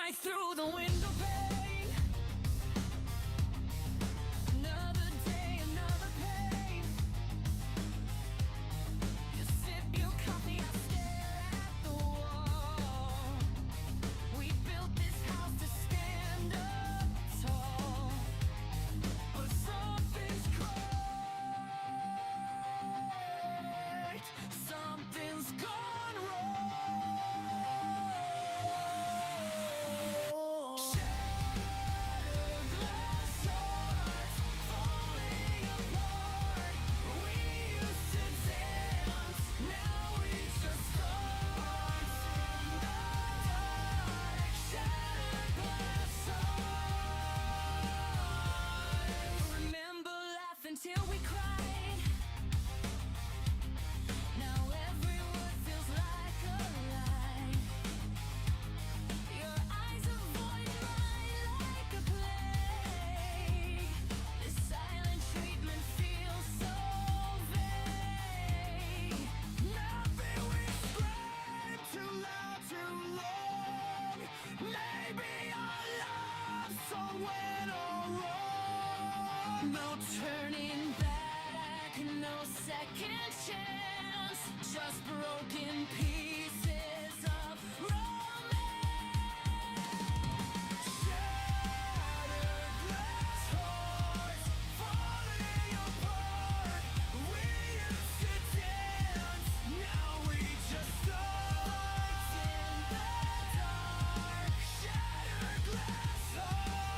right through the window pane. Another day, another pain. You sip your coffee, I stare at the wall. We built this house to stand up tall, but something's cracked. Something's gone wrong. Shattered glass hearts falling apart. We used to dance, now we just dance in the dark. Shattered glass hearts. Remember laughing till we cried. Now every word feels like a lie. Your eyes avoid mine like a plague. This silent treatment feels so vague. Nothing we scream too loud, too long. Maybe our love song went all wrong. No turning back, no second chance. Just broken pieces of romance. Shattered glass hearts falling apart. We used to dance, now we just dance in the dark. Shattered glass hearts.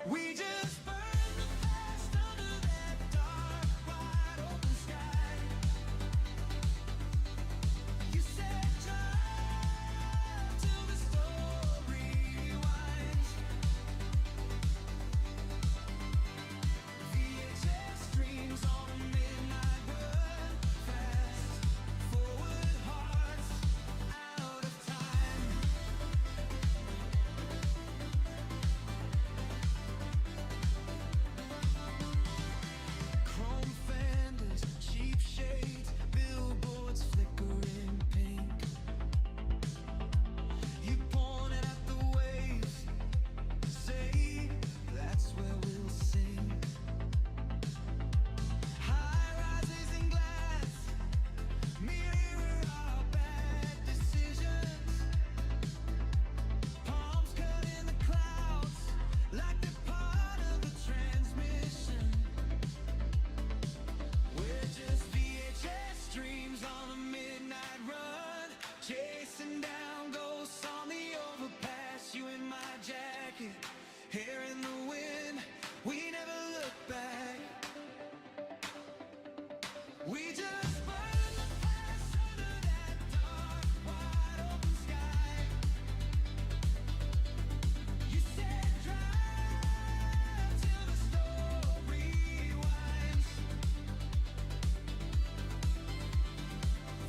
We just burn the past under that dark, wide open sky. You said drive till the story winds. VHS streams on a midnight run, fast forward hearts out of time. Chrome fenders, cheap shades, billboards flickering pink. You pointed at the waves, say that's where we'll sing. High rises in glass mirror our bad decisions. Palms cut in the clouds like they're part of the transmission. We're just VHS streams on a midnight run, chasing down ghosts on the overpass. You in my jacket, hair in the wind, we never look back. We just burn the past under that dark, wide open sky. You said drive till the story winds.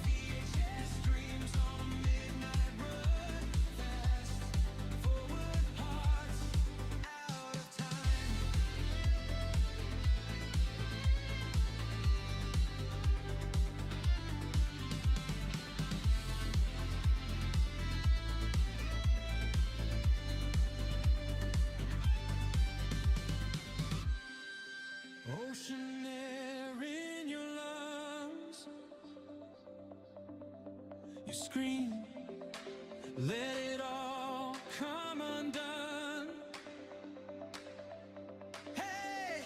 VHS dreams on a midnight run, fast forward hearts out of time. Ocean air in your lungs. You scream, let it all come undone. Hey,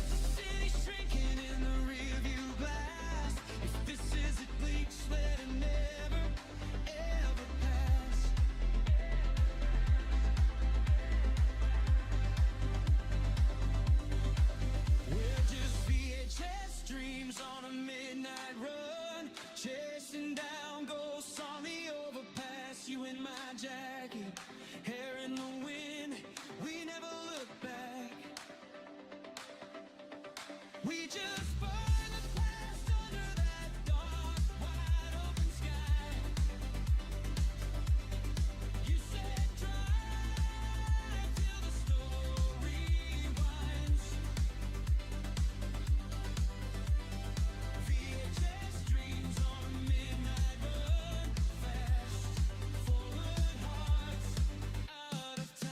the city's shrinking in the rearview glass. If this is it, please let it never, ever pass. We're just VHS dreams on a midnight run, chasing down ghosts on the overpass. You in my jacket, hair in the wind, we never look back. We just burn the past under that dark, wide open sky. You said drive till the story winds. VHS dreams on a midnight run, fast forward hearts out of time.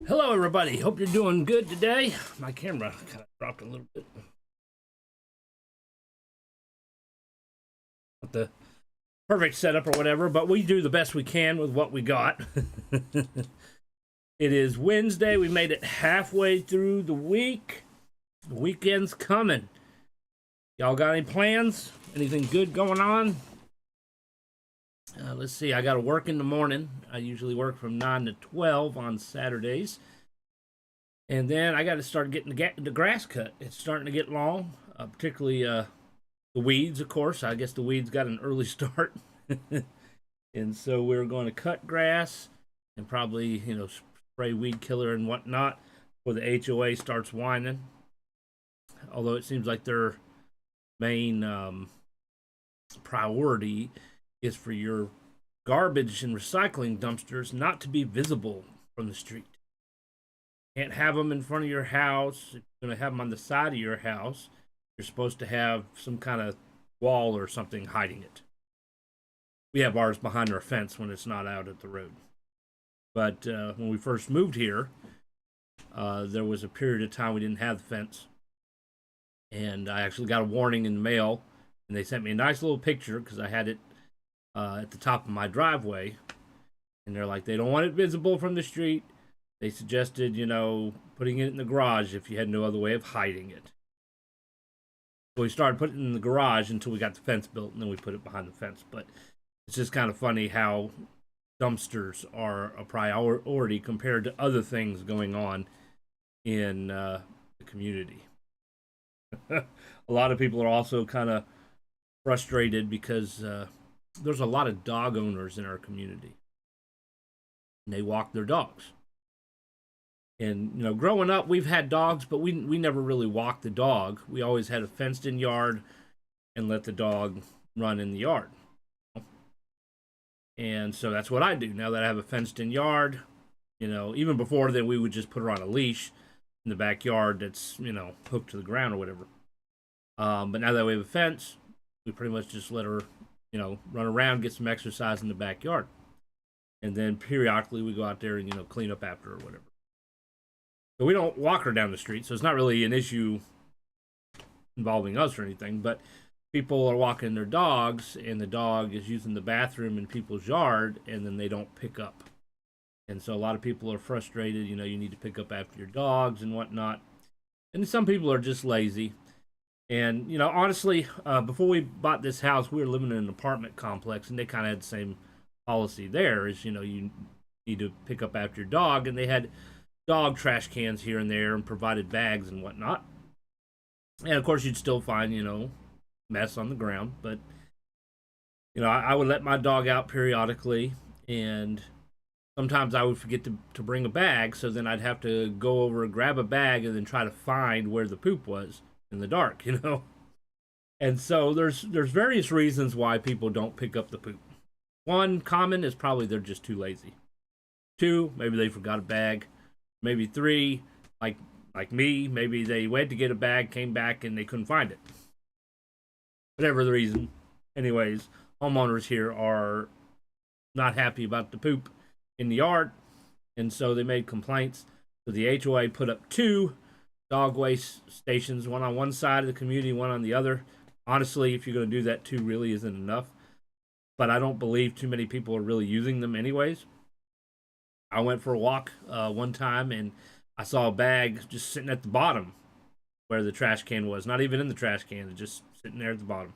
Hello everybody, hope you're doing good today. My camera kind of dropped a little bit. Not the perfect setup or whatever, but we do the best we can with what we got. It is Wednesday, we made it halfway through the week. The weekend's coming. Y'all got any plans? Anything good going on? Let's see, I got to work in the morning. I usually work from 9 to 12 on Saturdays. And then I got to start getting the grass cut. It's starting to get long, particularly the weeds, of course. I guess the weeds got an early start. And so we're going to cut grass and probably, spray weed killer and whatnot before the HOA starts whining. Although it seems like their main priority is for your garbage and recycling dumpsters not to be visible from the street. Can't have them in front of your house. If you're going to have them on the side of your house, you're supposed to have some kind of wall or something hiding it. We have ours behind our fence when it's not out at the road. But when we first moved here, there was a period of time we didn't have the fence. And I actually got a warning in the mail, and they sent me a nice little picture because I had it at the top of my driveway. And they're like, they don't want it visible from the street. They suggested, putting it in the garage if you had no other way of hiding it. So we started putting it in the garage until we got the fence built, and then we put it behind the fence. But it's just kind of funny how dumpsters are a priority compared to other things going on in the community. A lot of people are also kind of frustrated because there's a lot of dog owners in our community, and they walk their dogs. And growing up, we've had dogs, but we never really walked the dog. We always had a fenced-in yard and let the dog run in the yard. And so that's what I do now that I have a fenced-in yard. Even before then, we would just put her on a leash in the backyard that's hooked to the ground or whatever. But now that we have a fence, we pretty much just let her run around, get some exercise in the backyard, and then periodically we go out there and clean up after her or whatever. So we don't walk her down the street, so it's not really an issue involving us or anything. But people are walking their dogs, and the dog is using the bathroom in people's yard, and then they don't pick up. And so a lot of people are frustrated. You need to pick up after your dogs and whatnot. And some people are just lazy. And honestly, before we bought this house, we were living in an apartment complex, and they kind of had the same policy there. Is you need to pick up after your dog, and they had dog trash cans here and there and provided bags and whatnot. And of course, you'd still find mess on the ground, but I would let my dog out periodically, and sometimes I would forget to bring a bag, so then I'd have to go over and grab a bag and then try to find where the poop was in the dark. And so there's various reasons why people don't pick up the poop. One common is probably they're just too lazy. Two, maybe they forgot a bag. Maybe three, like me, maybe they went to get a bag, came back, and they couldn't find it. Whatever the reason. Anyways, homeowners here are not happy about the poop in the yard, and so they made complaints. So the HOA put up 2 dog waste stations, one on one side of the community, one on the other. Honestly, if you're going to do that, 2 really isn't enough. But I don't believe too many people are really using them anyways. I went for a walk one time, and I saw a bag just sitting at the bottom where the trash can was. Not even in the trash can, it's just sitting there at the bottom.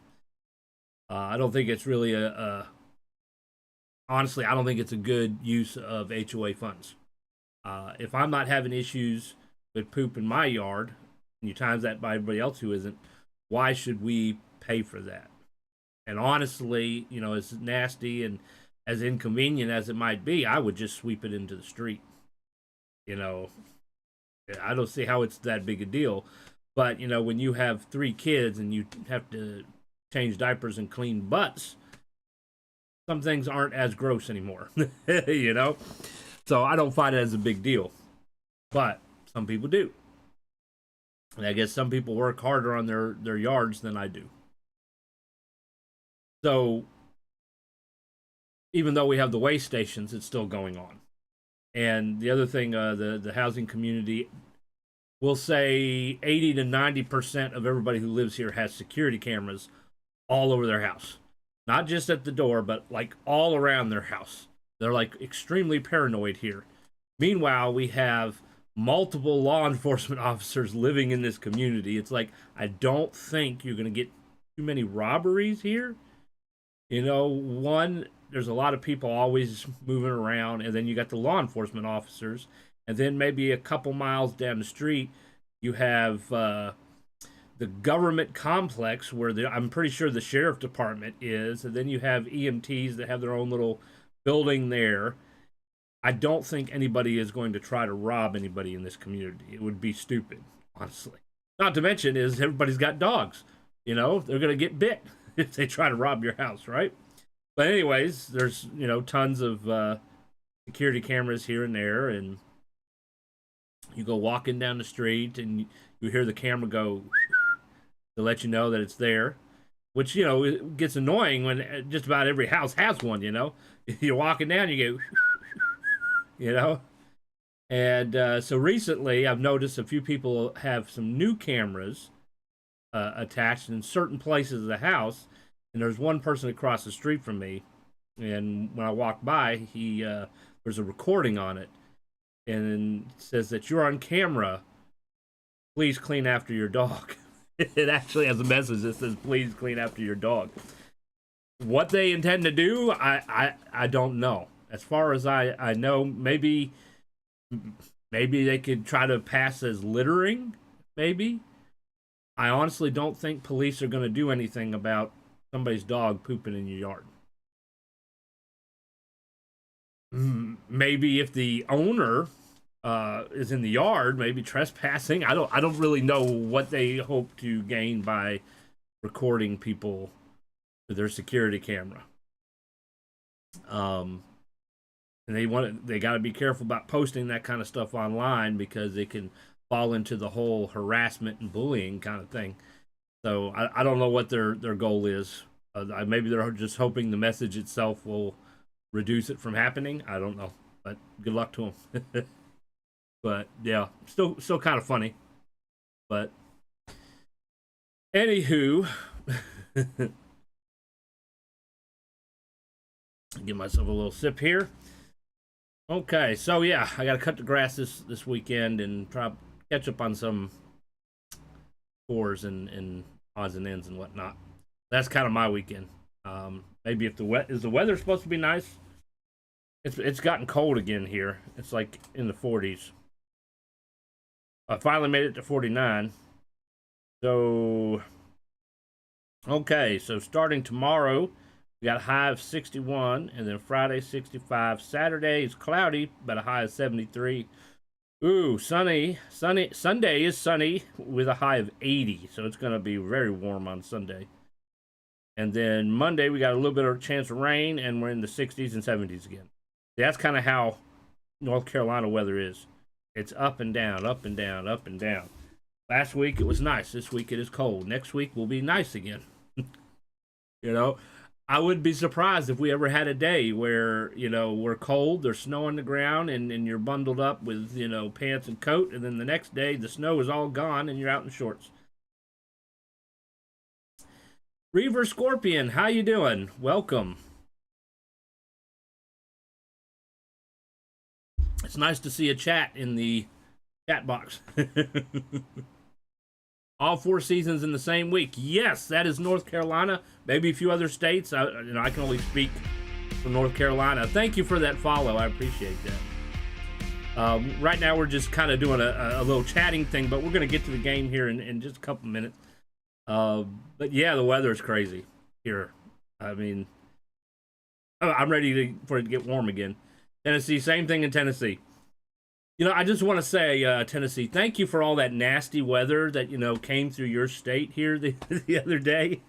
I don't think it's really honestly, I don't think it's a good use of HOA funds. If I'm not having issues with poop in my yard, and you times that by everybody else who isn't, why should we pay for that? And honestly, it's nasty and as inconvenient as it might be, I would just sweep it into the street. I don't see how it's that big a deal. But, when you have 3 kids and you have to change diapers and clean butts, some things aren't as gross anymore. So I don't find it as a big deal. But some people do. And I guess some people work harder on their yards than I do. So even though we have the waste stations, it's still going on. And the other thing, the housing community will say 80 to 90% of everybody who lives here has security cameras all over their house. Not just at the door, but like all around their house. They're like extremely paranoid here. Meanwhile, we have multiple law enforcement officers living in this community. It's like, I don't think you're going to get too many robberies here. One, there's a lot of people always moving around, and then you got the law enforcement officers, and then maybe a couple miles down the street, you have the government complex where I'm pretty sure the sheriff department is, and then you have EMTs that have their own little building there. I don't think anybody is going to try to rob anybody in this community. It would be stupid, honestly. Not to mention is everybody's got dogs. They're going to get bit if they try to rob your house, right? But anyways, there's, tons of security cameras here and there, and you go walking down the street and you hear the camera go to let you know that it's there, which, it gets annoying when just about every house has one, You're walking down, you go, And so recently I've noticed a few people have some new cameras attached in certain places of the house. And there's one person across the street from me, and when I walk by, there's a recording on it, and it says that you're on camera. Please clean after your dog. It actually has a message that says, "Please clean after your dog." What they intend to do, I don't know. As far as I know, maybe they could try to pass as littering. Maybe. I honestly don't think police are going to do anything about somebody's dog pooping in your yard. Maybe if the owner is in the yard, maybe trespassing. I don't really know what they hope to gain by recording people to their security camera. And they got to be careful about posting that kind of stuff online because it can fall into the whole harassment and bullying kind of thing. So I don't know what their goal is. Maybe they're just hoping the message itself will reduce it from happening. I don't know, but good luck to them. But yeah, still kind of funny. But anywho, give myself a little sip here. Okay, so yeah, I got to cut the grass this weekend and try to catch up on some chores and odds and ends and whatnot. That's kind of my weekend. Maybe if the weather supposed to be nice? It's gotten cold again here. It's like in the 40s. I finally made it to 49. So okay, so starting tomorrow, we got a high of 61, and then Friday 65. Saturday is cloudy, but a high of 73. Ooh, sunny. Sunday is sunny with a high of 80, so it's going to be very warm on Sunday. And then Monday, we got a little bit of a chance of rain, and we're in the 60s and 70s again. That's kind of how North Carolina weather is. It's up and down, up and down, up and down. Last week, it was nice. This week, it is cold. Next week, will be nice again. You know, I would be surprised if we ever had a day where, we're cold, there's snow on the ground, and you're bundled up with, pants and coat, and then the next day, the snow is all gone, and you're out in shorts. Reaver Scorpion, how you doing? Welcome. It's nice to see a chat in the chat box. All 4 seasons in the same week. Yes, that is North Carolina. Maybe a few other states. I can only speak for North Carolina. Thank you for that follow. I appreciate that. Right now, we're just kind of doing a little chatting thing, but we're going to get to the game here in just a couple minutes. But yeah, the weather is crazy here. I mean, I'm ready for it to get warm again. Tennessee, same thing in Tennessee. I just want to say, Tennessee, thank you for all that nasty weather that, came through your state here the other day.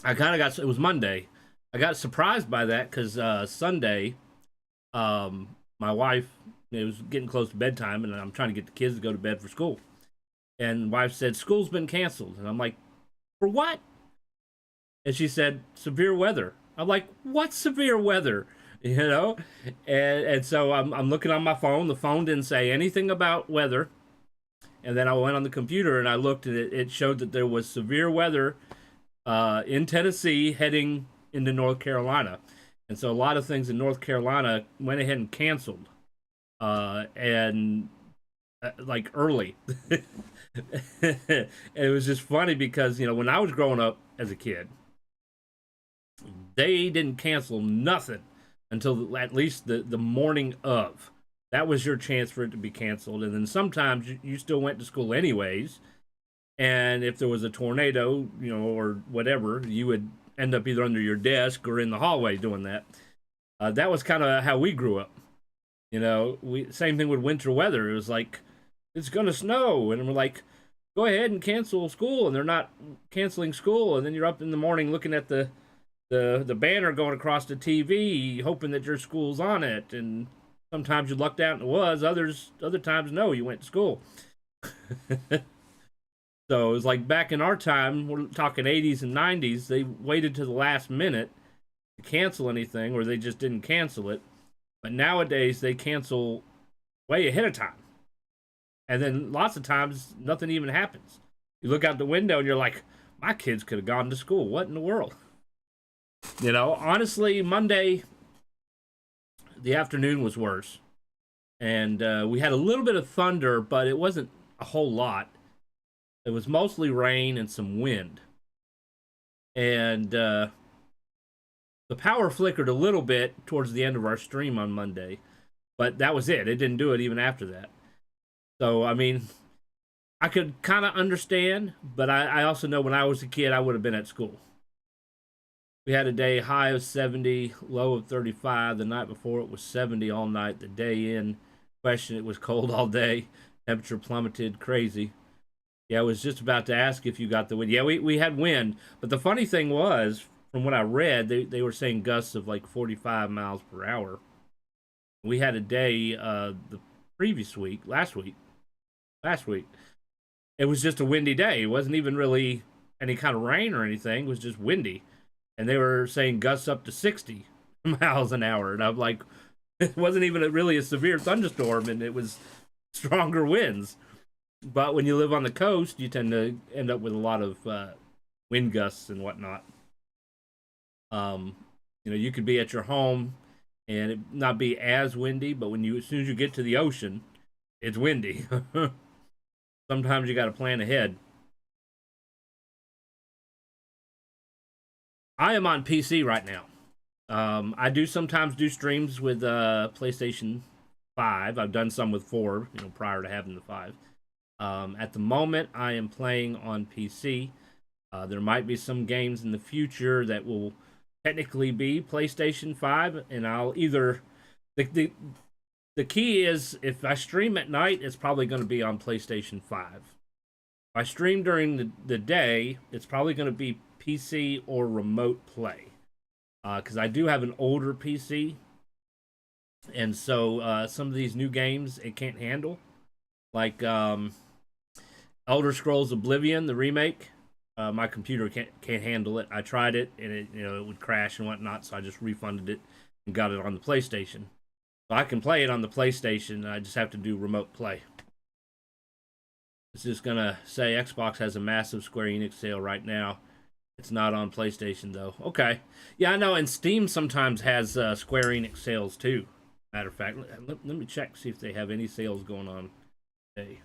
I kind of it was Monday. I got surprised by that because Sunday, my wife, it was getting close to bedtime, and I'm trying to get the kids to go to bed for school. And wife said, school's been canceled. And I'm like, for what? And she said, severe weather. I'm like, what severe weather? And so I'm looking on my phone. The phone didn't say anything about weather. And then I went on the computer and I looked, and it showed that there was severe weather in Tennessee heading into North Carolina. And so a lot of things in North Carolina went ahead and canceled. Like early. And it was just funny because, when I was growing up as a kid, they didn't cancel nothing until at least the morning of. That was your chance for it to be canceled. And then sometimes you still went to school anyways. And if there was a tornado, or whatever, you would end up either under your desk or in the hallway doing that. That was kind of how we grew up. Same thing with winter weather. It was like, it's going to snow. And we're like, go ahead and cancel school. And they're not canceling school. And then you're up in the morning looking at the banner going across the TV, hoping that your school's on it. And sometimes you lucked out and it was. Other times, no, you went to school. So it was like back in our time, we're talking 80s and 90s, they waited to the last minute to cancel anything, or they just didn't cancel it. But nowadays, they cancel way ahead of time. And then lots of times, nothing even happens. You look out the window and you're like, my kids could have gone to school. What in the world? You know, honestly, Monday, the afternoon was worse. And we had a little bit of thunder, but it wasn't a whole lot. It was mostly rain and some wind. And the power flickered a little bit towards the end of our stream on Monday, but that was it. It didn't do it even after that. So, I mean, I could kind of understand, but I also know when I was a kid, I would have been at school. We had a day high of 70, low of 35. The night before, it was 70 all night. The day in question, it was cold all day. Temperature plummeted crazy. Yeah, I was just about to ask if you got the wind. Yeah, we had wind. But the funny thing was, from what I read, they were saying gusts of like 45 miles per hour. We had a day the previous week, last week, it was just a windy day. It wasn't even really any kind of rain or anything. It was just windy. And they were saying gusts up to 60 miles an hour. And I'm like, it wasn't even really a severe thunderstorm, and it was stronger winds. But when you live on the coast, you tend to end up with a lot of wind gusts and whatnot. You know, you could be at your home and it not be as windy, but as soon as you get to the ocean, it's windy. Sometimes you got to plan ahead. I am on PC right now. I do sometimes do streams with PlayStation 5. I've done some with 4, you know, prior to having the 5. At the moment, I am playing on PC. There might be some games in the future that will technically be PlayStation 5, and I'll either the key is if I stream at night, it's probably going to be on PlayStation 5. If I stream during the day, it's probably going to be PC or remote play. Because I do have an older PC, and so some of these new games it can't handle, like Elder Scrolls Oblivion, the remake. My computer can't handle it. I tried it, and it would crash and whatnot. So I just refunded it and got it on the PlayStation. So I can play it on the PlayStation. I just have to do remote play. It's just gonna say Xbox has a massive Square Enix sale right now. It's not on PlayStation though. Okay, yeah, I know. And Steam sometimes has Square Enix sales too. Matter of fact, let me check see if they have any sales going on today.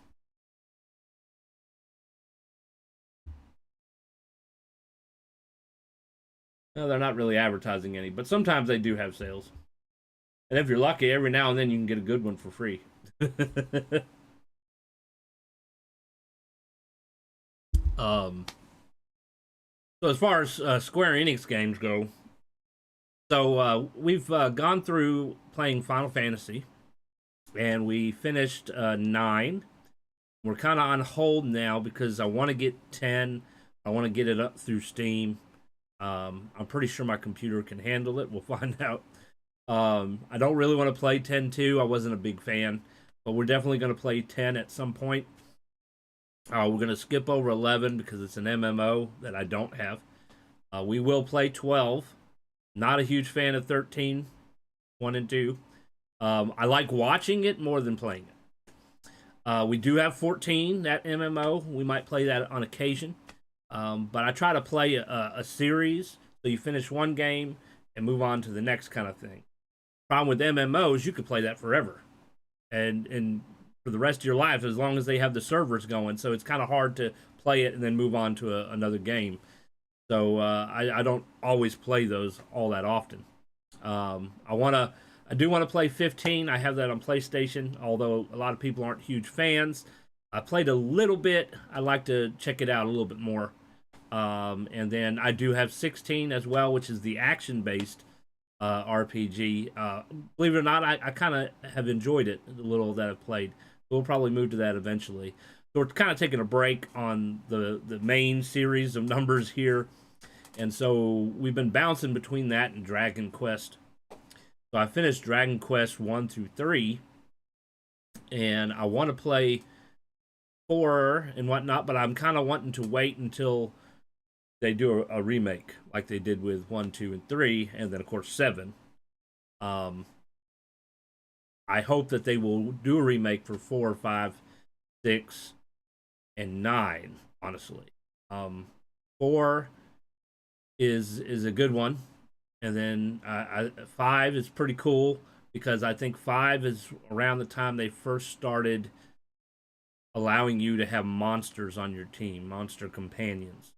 No, they're not really advertising any, but sometimes they do have sales. And if you're lucky, every now and then you can get a good one for free. um, so as far as Square Enix games go, so we've gone through playing Final Fantasy, and we finished 9. We're kind of on hold now because I want to get 10. I want to get it up through Steam. I'm pretty sure my computer can handle it. We'll find out. I don't really want to play 10-2. I wasn't a big fan, but we're definitely going to play 10 at some point. We're going to skip over 11 because it's an MMO that I don't have. We will play 12. Not a huge fan of 13, 1 and 2. I like watching it more than playing it. We do have 14, that MMO. We might play that on occasion. But I try to play a series, so you finish one game and move on to the next kind of thing. Problem with MMOs, you could play that forever. And for the rest of your life, as long as they have the servers going. So it's kind of hard to play it and then move on to another game. So I don't always play those all that often. I do want to play 15. I have that on PlayStation, although a lot of people aren't huge fans. I played a little bit. I'd like to check it out a little bit more. And then I do have 16 as well, which is the action-based RPG. Believe it or not, I kind of have enjoyed it, the little that I've played. We'll probably move to that eventually. So we're kind of taking a break on the main series of numbers here. And so we've been bouncing between that and Dragon Quest. So I finished Dragon Quest 1 through 3. And I want to play 4 and whatnot, but I'm kind of wanting to wait until they do a remake like they did with 1, 2, and 3, and then of course 7. I hope that they will do a remake for 4, 5, 6, and 9. honestly. Um, 4 is a good one, and then 5 is pretty cool because I think 5 is around the time they first started allowing you to have monsters on your team, monster companions.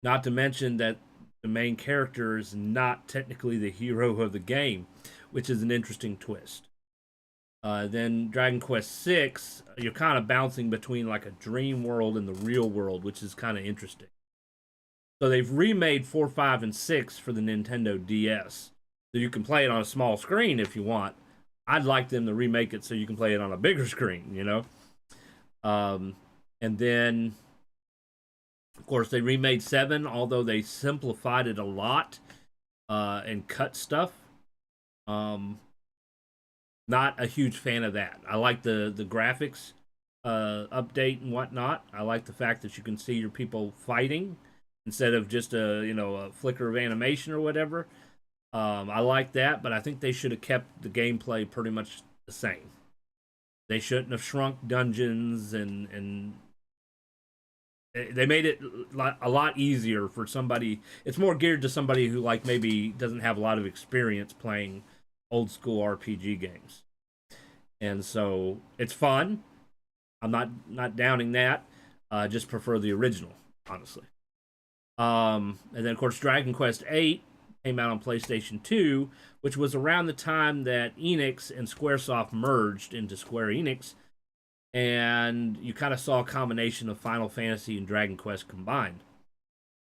Not to mention that the main character is not technically the hero of the game, which is an interesting twist. Then Dragon Quest Six, you're kind of bouncing between like a dream world and the real world, which is kind of interesting. So they've remade 4, 5, and 6 for the Nintendo DS, so you can play it on a small screen if you want. I'd like them to remake it so you can play it on a bigger screen, you know. Um, and then, of course, they remade 7, although they simplified it a lot and cut stuff. Um, Not a huge fan of that. I like the graphics update and whatnot. I like the fact that you can see your people fighting instead of just a flicker of animation or whatever. I like that, but I think they should have kept the gameplay pretty much the same. They shouldn't have shrunk dungeons and they made it a lot easier for somebody. It's more geared to somebody who like maybe doesn't have a lot of experience playing old school RPG games. And so it's fun. I'm not downing that. I just prefer the original, honestly. And then of course Dragon Quest 8 came out on PlayStation 2, which was around the time that Enix and SquareSoft merged into Square Enix, and you kind of saw a combination of Final Fantasy and Dragon Quest combined.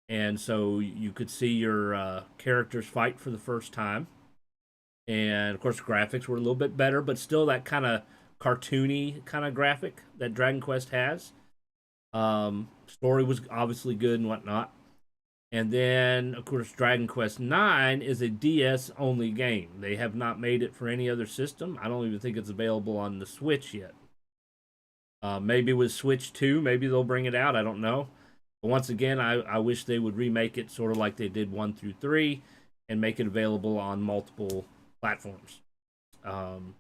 And so you could see your characters fight for the first time, and of course graphics were a little bit better, but still that kind of cartoony kind of graphic that Dragon Quest has. Story was obviously good and whatnot. And then, of course, Dragon Quest IX is a DS only game. They have not made it for any other system. I don't even think it's available on the Switch yet. Maybe with Switch 2, maybe they'll bring it out. I don't know. But once again, I wish they would remake it sort of like they did 1 through 3 and make it available on multiple platforms. Um,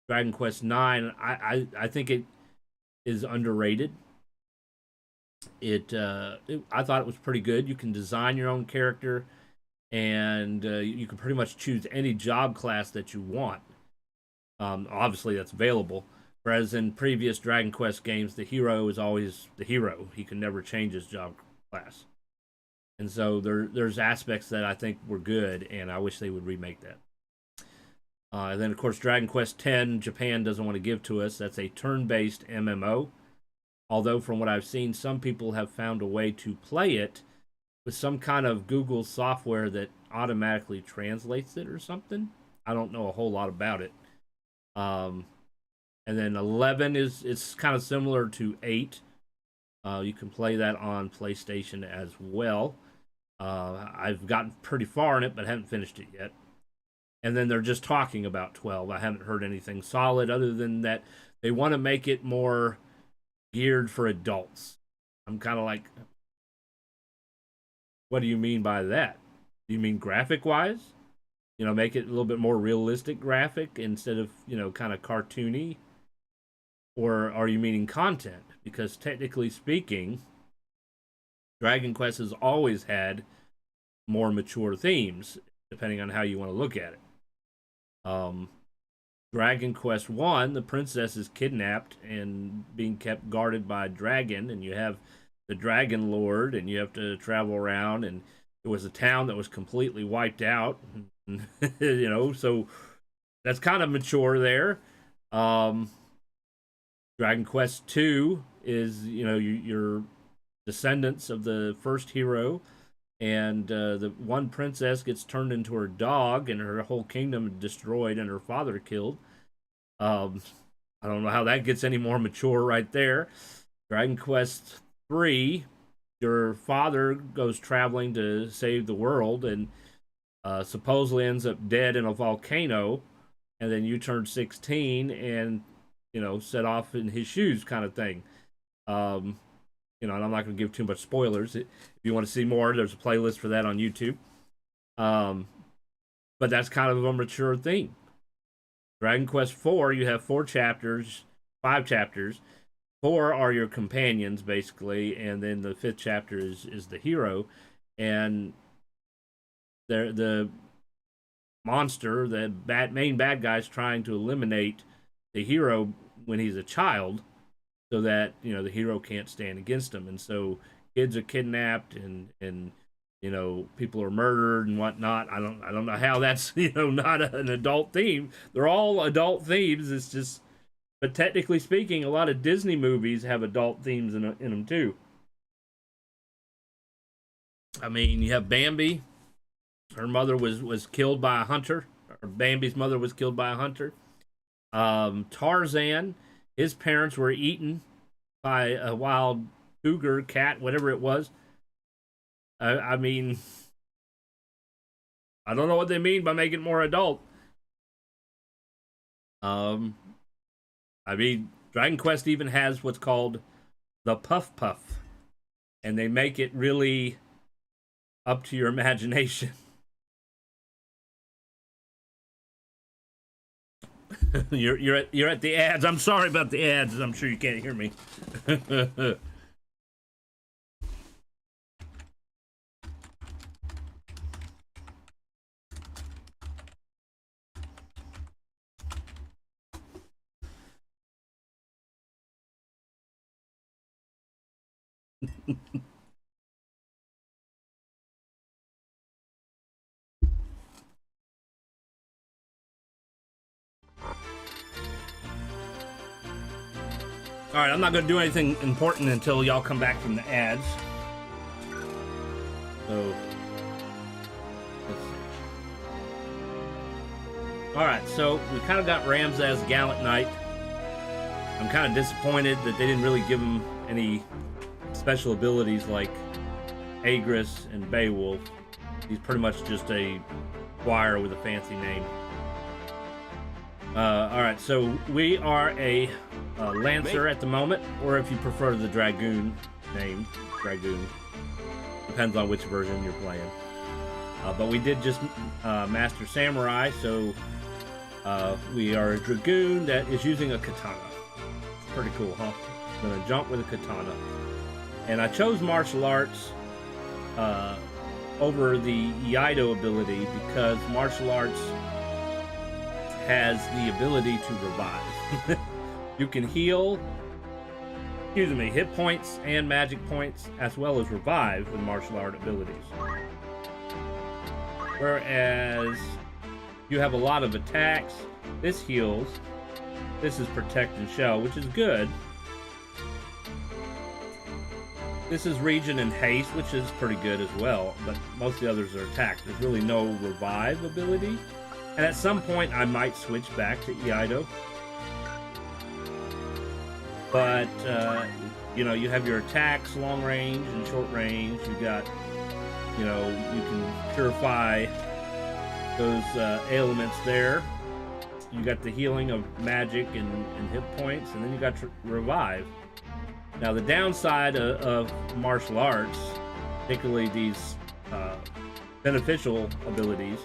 Dragon Quest IX, I think it is underrated. I thought it was pretty good. You can design your own character, and you can pretty much choose any job class that you want. Obviously, that's available. Whereas in previous Dragon Quest games, the hero is always the hero. He can never change his job class. And so there's aspects that I think were good, and I wish they would remake that. And then, of course, Dragon Quest X, Japan doesn't want to give to us. That's a turn-based MMO. Although, from what I've seen, some people have found a way to play it with some kind of Google software that automatically translates it or something. I don't know a whole lot about it. Um, and then 11 is it's kind of similar to 8. You can play that on PlayStation as well. I've gotten pretty far in it, but haven't finished it yet. And then they're just talking about 12. I haven't heard anything solid other than that they want to make it more geared for adults. I'm kind of like, what do you mean by that? Do you mean graphic wise? Make it a little bit more realistic graphic instead of, kind of cartoony? Or are you meaning content? Because technically speaking, Dragon Quest has always had more mature themes, depending on how you want to look at it. Um, Dragon Quest One, the princess is kidnapped and being kept guarded by a dragon, and you have the Dragon Lord, and you have to travel around. And it was a town that was completely wiped out, so that's kind of mature there. Um, Dragon Quest Two is your descendants of the first hero, and the one princess gets turned into her dog, and her whole kingdom destroyed, and her father killed. Um, I don't know how that gets any more mature right there. Dragon Quest 3, your father goes traveling to save the world and supposedly ends up dead in a volcano, and then you turn 16 and set off in his shoes, kind of thing. Um, and I'm not going to give too much spoilers. If you want to see more, there's a playlist for that on YouTube. Um, but that's kind of a mature theme. Dragon Quest 4, you have 4 chapters, 5 chapters, four are your companions basically, and then the fifth chapter is the hero, and the monster, the main bad guy's trying to eliminate the hero when he's a child, so that the hero can't stand against him, and so kids are kidnapped and people are murdered and whatnot. I don't know how that's not an adult theme. They're all adult themes. It's just, but technically speaking, a lot of Disney movies have adult themes in them too. I mean, you have Bambi. Her mother was killed by a hunter. Or Bambi's mother was killed by a hunter. Tarzan, his parents were eaten by a wild cougar, cat, whatever it was. I mean, I don't know what they mean by making it more adult. I mean, Dragon Quest even has what's called the Puff Puff, and they make it really up to your imagination. you're at the ads. I'm sorry about the ads. I'm sure you can't hear me. All right, I'm not going to do anything important until y'all come back from the ads. So, let's see. All right, so we kind of got Ramses Gallant Knight. I'm kind of disappointed that they didn't really give him any special abilities like Agris and Beowulf. He's pretty much just a squire with a fancy name. All right, so we are a Lancer at the moment, or if you prefer the Dragoon name, Dragoon. Depends on which version you're playing. But we did just Master Samurai, so we are a Dragoon that is using a katana. Pretty cool, huh? I'm gonna jump with a katana. And I chose martial arts over the Iaido ability because martial arts has the ability to revive. You can heal, hit points and magic points, as well as revive with martial art abilities. Whereas you have a lot of attacks. This heals. This is protect and shell, which is good. This is region and haste, which is pretty good as well, but most of the others are attacks. There's really no revive ability. And at some point, I might switch back to Iaido. But, you have your attacks, long range and short range. You got, you can purify those ailments there. You got the healing of magic and hit points, and then you got revive. Now, the downside of martial arts, particularly these beneficial abilities,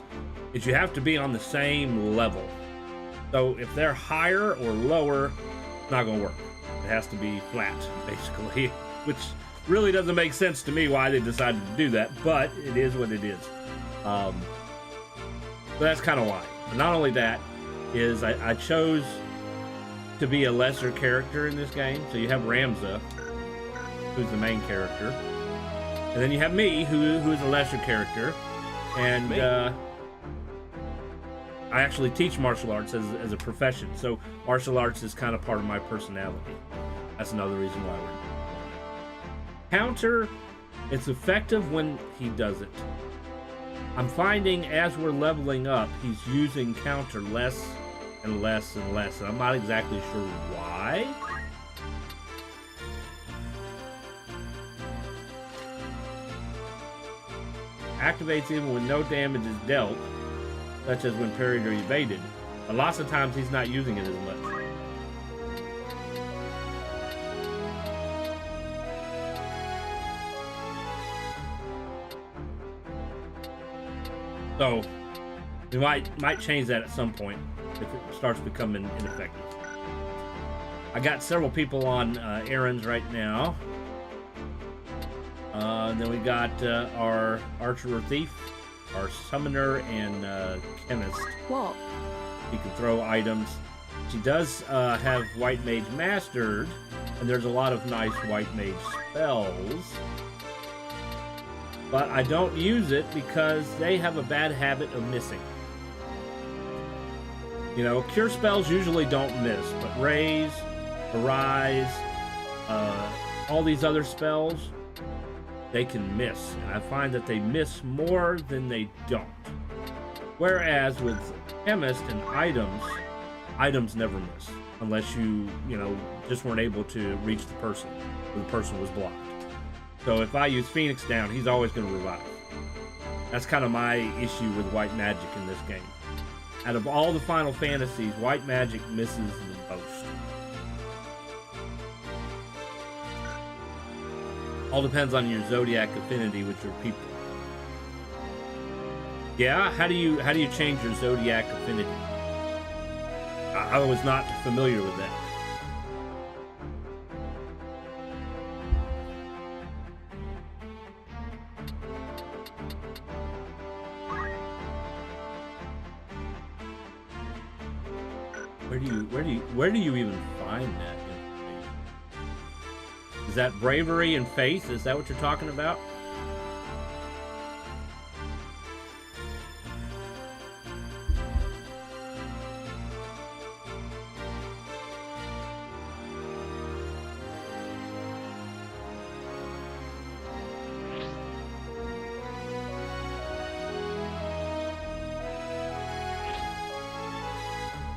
is you have to be on the same level. So if they're higher or lower, it's not going to work. It has to be flat, basically, which really doesn't make sense to me why they decided to do that, but it is what it is. So that's kind of why. But not only that, is I chose to be a lesser character in this game. So you have Ramza, who's the main character, and then you have me, who is a lesser character, and I actually teach martial arts as a profession. So martial arts is kind of part of my personality. That's another reason why we're doing it. Counter, it's effective when he does it. I'm finding as we're leveling up, he's using counter less and less and less, and I'm not exactly sure why. Activates even when no damage is dealt, such as when parried or evaded. But lots of times he's not using it as much. So we might change that at some point if it starts becoming ineffective. I got several people on errands right now. Then we got our archer or thief, our summoner, and chemist. What? He can throw items. She does have white mage mastered, and there's a lot of nice white mage spells. But I don't use it because they have a bad habit of missing. You know, cure spells usually don't miss, but raise, arise, all these other spells, they can miss. And I find that they miss more than they don't. Whereas with chemist and items never miss. Unless you just weren't able to reach the person, or the person was blocked. So if I use Phoenix down, he's always going to revive. That's kind of my issue with white magic in this game. Out of all the Final Fantasies, white magic misses the most. All depends on your zodiac affinity with your people. Yeah, how do you change your zodiac affinity? I was not familiar with that. Where do you even find that information? Is that bravery and faith? Is that what you're talking about?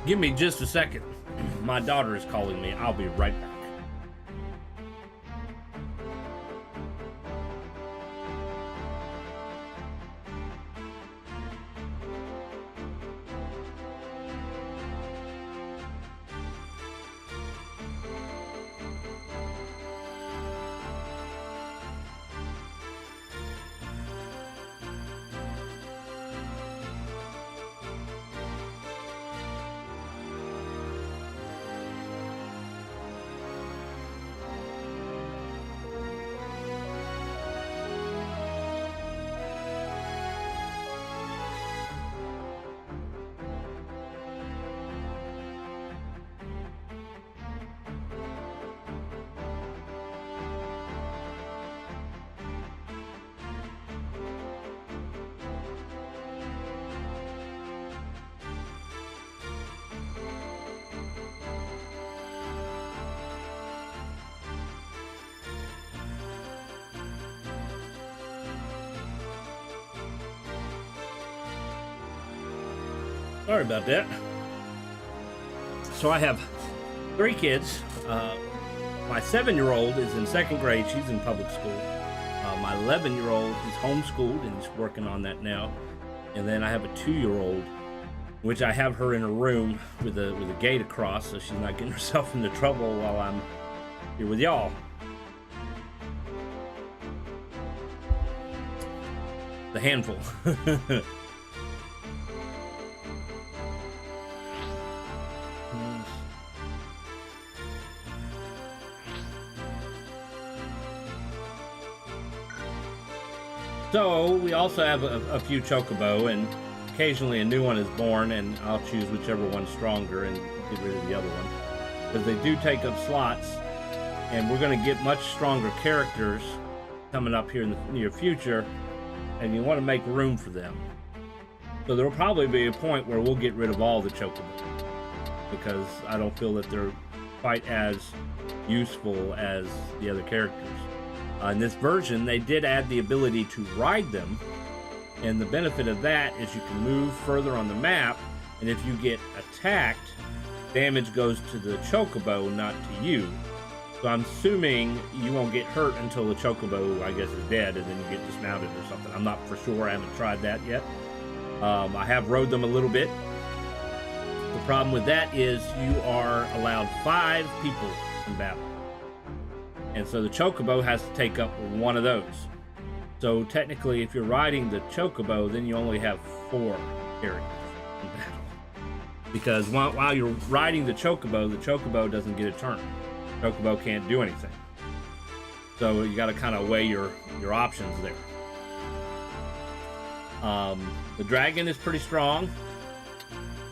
Give me just a second. My daughter is calling me. I'll be right back. Sorry about that. So I have 3 kids. My 7-year-old is in 2nd grade. She's in public school. My 11-year-old, he's homeschooled and he's working on that now. And then I have a 2-year-old, which I have her in a room with a gate across, so she's not getting herself into trouble while I'm here with y'all. The handful. So we also have a few chocobo, and occasionally a new one is born, and I'll choose whichever one's stronger and get rid of the other one, because they do take up slots, and we're going to get much stronger characters coming up here in the near future, and you want to make room for them. So there will probably be a point where we'll get rid of all the chocobo, because I don't feel that they're quite as useful as the other characters. In this version, they did add the ability to ride them, and the benefit of that is you can move further on the map, and if you get attacked, damage goes to the chocobo, not to you. So I'm assuming you won't get hurt until the chocobo, I guess, is dead, and then you get dismounted or something. I'm not for sure. I haven't tried that yet. I have rode them a little bit. The problem with that is you are allowed 5 people in battle. And so the chocobo has to take up one of those. So technically, if you're riding the chocobo, then you only have 4 characters in battle. because while you're riding the chocobo doesn't get a turn. Chocobo can't do anything. So you got to kind of weigh your options there. The dragon is pretty strong,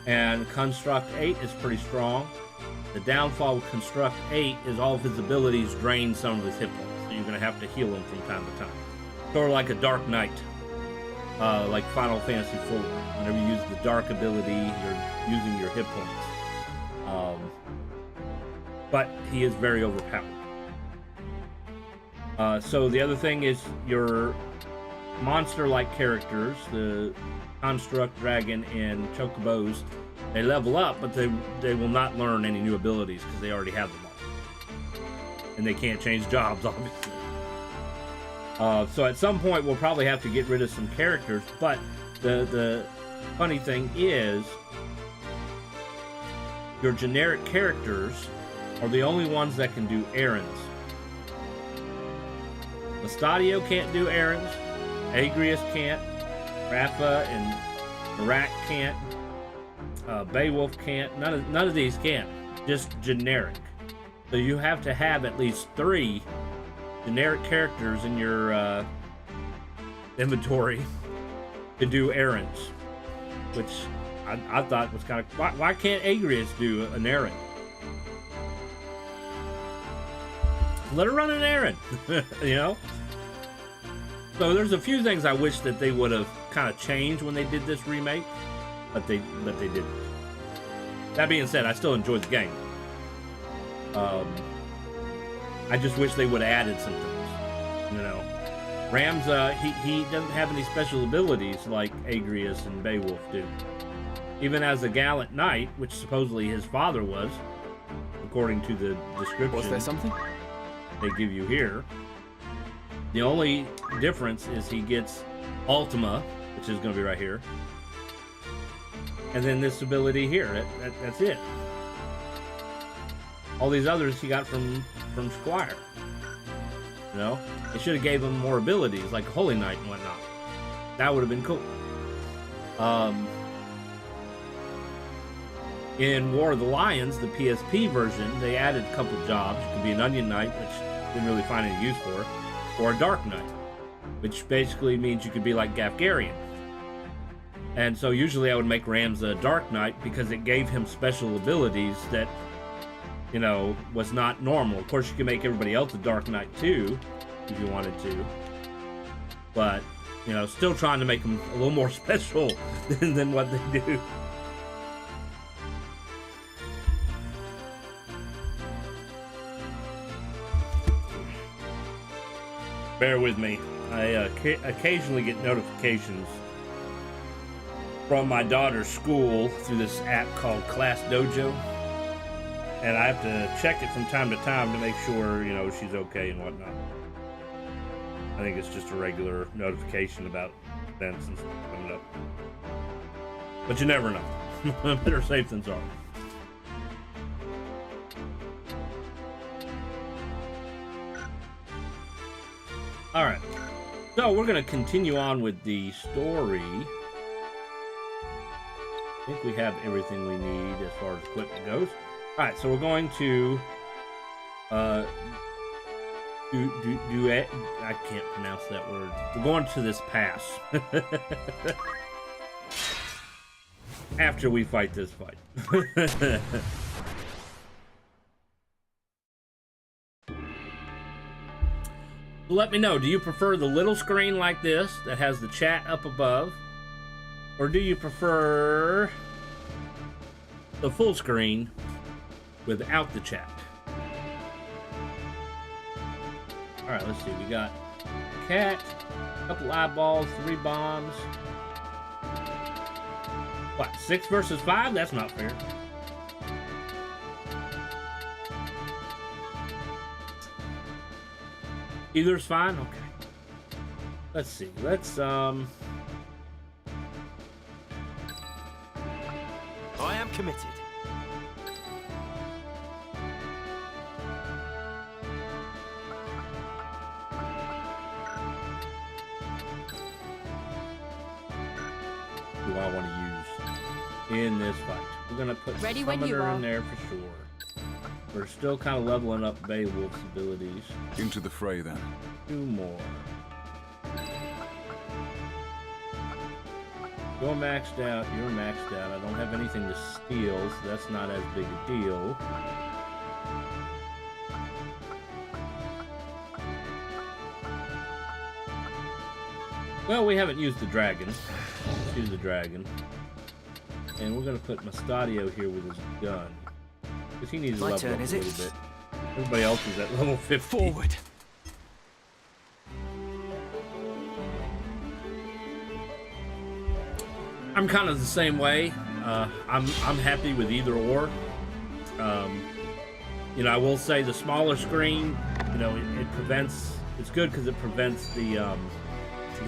and Construct 8 is pretty strong. The downfall with Construct 8 is all of his abilities drain some of his hit points, so you're going to have to heal him from time to time. Sort of like a Dark Knight, like Final Fantasy IV. Whenever you use the Dark ability, you're using your hit points. But he is very overpowered. So the other thing is your monster-like characters, the Construct, Dragon, and Chocobos, they level up, but they will not learn any new abilities because they already have them all. And they can't change jobs, obviously. So at some point, we'll probably have to get rid of some characters, but the funny thing is, your generic characters are the only ones that can do errands. Estadio can't do errands, Agrius can't, Rafa and Marak can't, Beowulf can't, none of these can, just generic. So you have to have at least 3 generic characters in your inventory to do errands, which I thought was kind of, why can't Agrius do an errand? Let her run an errand, you know? So there's a few things I wish that they would have kind of changed when they did this remake, but they didn't. That being said, I still enjoyed the game. I just wish they would have added some things, you know? Rams, he doesn't have any special abilities like Agrius and Beowulf do. Even as a gallant knight, which supposedly his father was, according to the description. Was there something? They give you here. The only difference is he gets Ultima, which is going to be right here, and then this ability here. That's it. All these others he got from Squire. You know, they should have gave him more abilities like Holy Knight and whatnot. That would have been cool. In War of the Lions, the PSP version, they added a couple jobs. You could be an Onion Knight, which didn't really find any use for, or a Dark Knight, which basically means you could be like Gafgarian. And so usually I would make Rams a Dark Knight because it gave him special abilities that, you know, was not normal. Of course, you can make everybody else a Dark Knight too, if you wanted to. But, you know, still trying to make them a little more special than what they do. Bear with me. I occasionally get notifications from my daughter's school through this app called Class Dojo, and I have to check it from time to time to make sure, you know, she's okay and whatnot. I think it's just a regular notification about events and stuff coming up, but you never know. Better safe than sorry. All right, so we're going to continue on with the story. I think we have everything we need as far as equipment goes. All right, so we're going to I can't pronounce that word. We're going to this pass after we fight this fight. Let me know, do you prefer the little screen like this that has the chat up above, or do you prefer the full screen without the chat? Alright, let's see. We got a cat, a couple eyeballs, 3 bombs. What, 6 versus 5? That's not fair. Either's fine? Okay. Let's see. Let's, I am committed. Who I want to use. in this fight. We're gonna put Ready when you Summoner are. in there for sure. We're still kind of leveling up Beowulf's abilities. Into the fray then. 2 more. You're maxed out. You're maxed out. I don't have anything to steal, so that's not as big a deal. Well, we haven't used the dragon. Let's use the dragon. And we're going to put Mustadio here with his gun. Because he needs to My level turn, up a is it? little bit. Everybody else is at level 50. Forward. I'm kind of the same way. I'm happy with either or. You know, I will say the smaller screen, you know, it prevents. It's good because it prevents the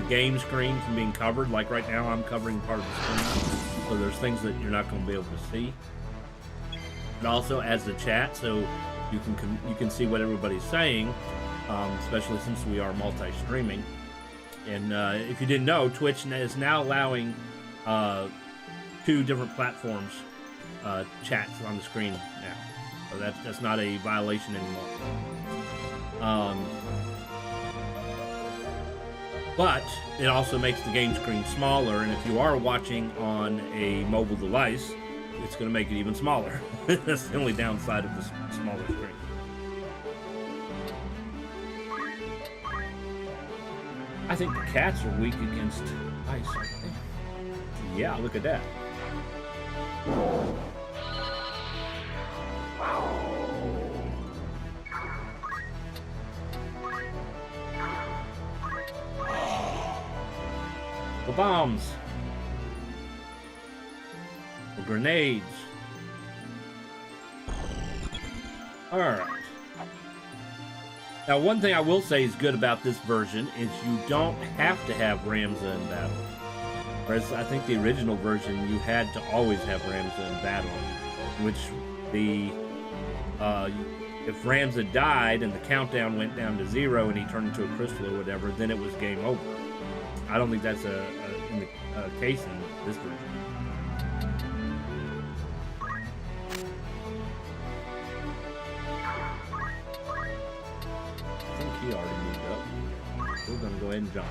game screen from being covered. Like right now, I'm covering part of the screen, so there's things that you're not going to be able to see. It also adds the chat, so you can see what everybody's saying, especially since we are multi-streaming. And if you didn't know, Twitch is now allowing 2 different platforms chats on the screen now, so that's not a violation anymore. But it also makes the game screen smaller, and if you are watching on a mobile device, it's going to make it even smaller. That's the only downside of the smaller screen. I think the cats are weak against ice, aren't they? Yeah, look at that. The bombs. The grenades. Alright. Now, one thing I will say is good about this version is you don't have to have Ramza in battle. Whereas I think the original version, you had to always have Ramza in battle. Which if Ramza died and the countdown went down to 0 and he turned into a crystal or whatever, then it was game over. I don't think that's a case in this version. I think he already moved up. We're gonna go ahead and jump.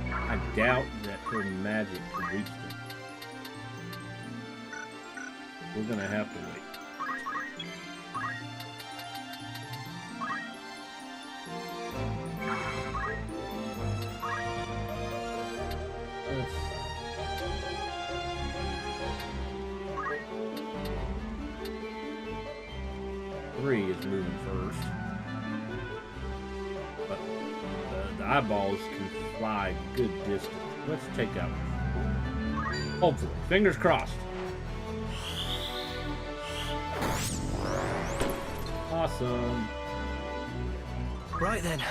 I doubt that her magic could reach them. We're gonna have to wait. Three is moving first, but the eyeballs can fly a good distance. Let's take out. Hopefully, fingers crossed. Awesome. Right then.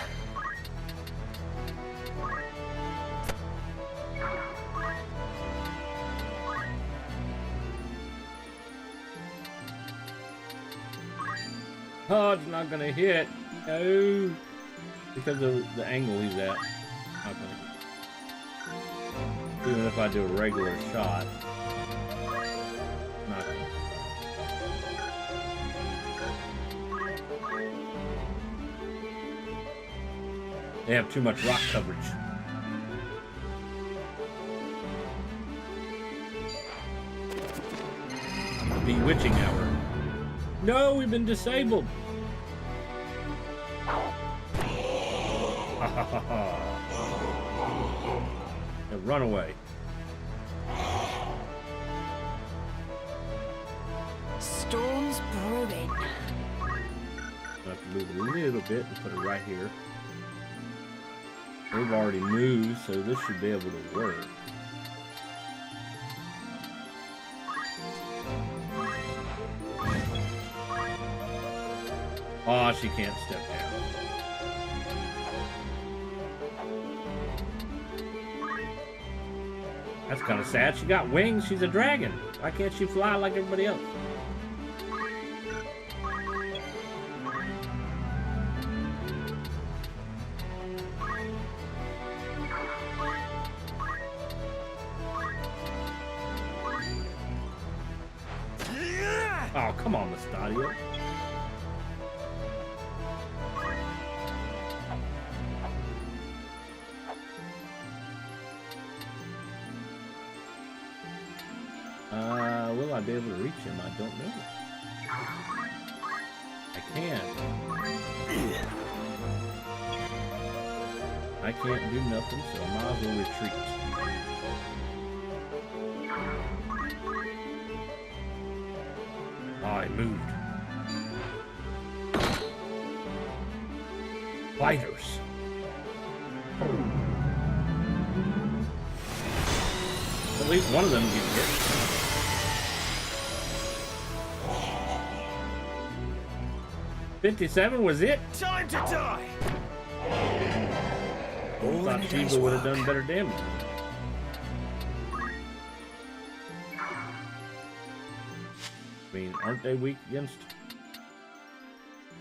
Oh, it's not gonna hit. No. Because of the angle he's at. Not gonna hit. Even if I do a regular shot. Not gonna. They have too much rock coverage. Bewitching hour. No, we've been disabled. Now run away. Storm's brewing. I have to move a little bit and put it right here. They've already moved, so this should be able to work. Oh, she can't step down. That's kind of sad. She got wings. She's a dragon. Why can't she fly like everybody else? Oh, come on, Mustadio. Will I be able to reach him? I don't know. I can't. I can't do nothing, so I might as well retreat. Oh, he moved. Fighters. At least one of them can hit. $57 was it? Time to die! I All thought in a day's Shiva would have work. done better damage. I mean, aren't they weak against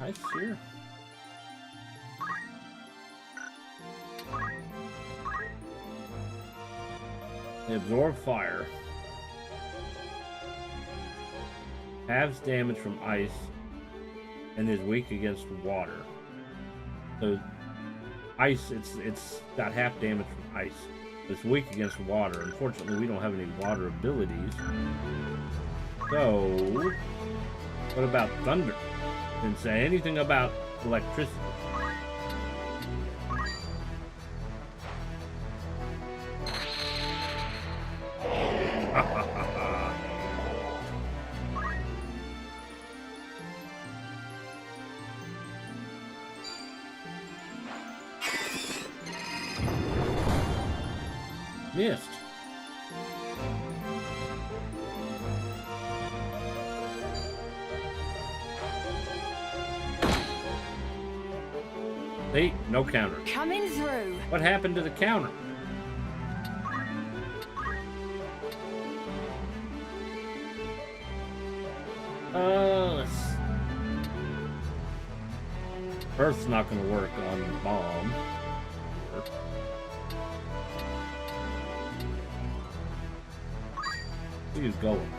ice here? They absorb fire. Halves damage from ice and is weak against water. So ice, it's got half damage from ice. It's weak against water. Unfortunately, we don't have any water abilities. So, what about thunder? Didn't say anything about electricity. Missed. See? No counter. Coming through. What happened to the counter? Earth's not going to work on the bomb. He's going.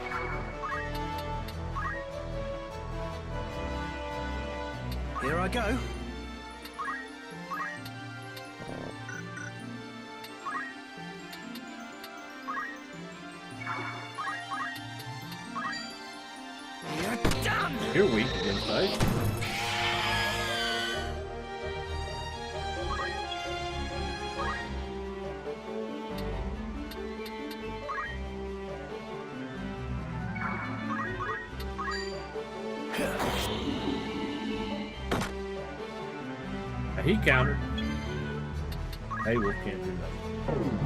Here I go. You're done! You're weak against ice. He countered. Hey, Wolf can't do nothing.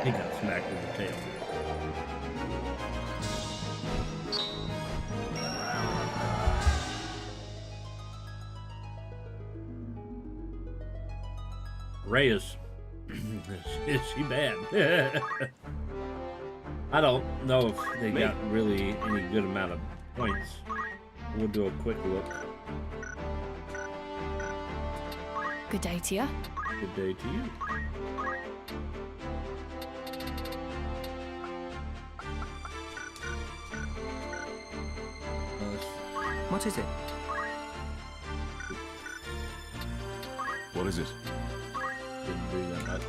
He got smacked in the tail. Ray is she bad? I don't know if they got really any good amount of points. We'll do a quick look. Good day to you. Good day to you. What is it? What is it? Didn't do that much.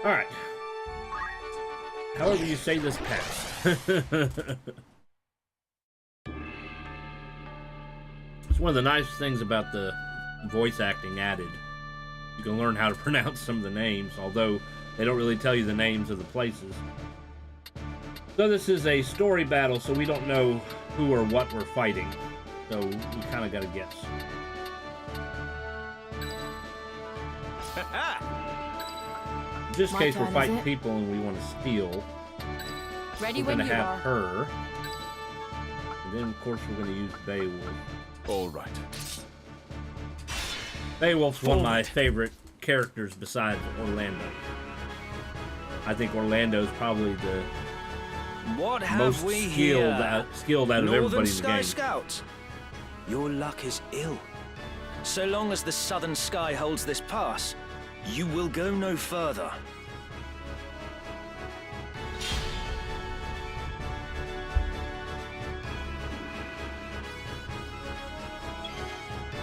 Alright. However you say this pass. It's one of the nice things about the voice acting added. You can learn how to pronounce some of the names, although they don't really tell you the names of the places. So this is a story battle, so we don't know who or what we're fighting. So we kind of got to guess. Just in My case we're turn, is fighting it? people and we want to steal, Ready we're when going to you have are. her. And then, of course, we're going to use Beowulf. All right. Beowulf's one of my Forward. favorite characters besides Orlando. I think Orlando's probably the What have most we skilled here? out of Northern everybody in the Sky game. Scouts. Your luck is ill. So long as the Southern Sky holds this pass, you will go no further.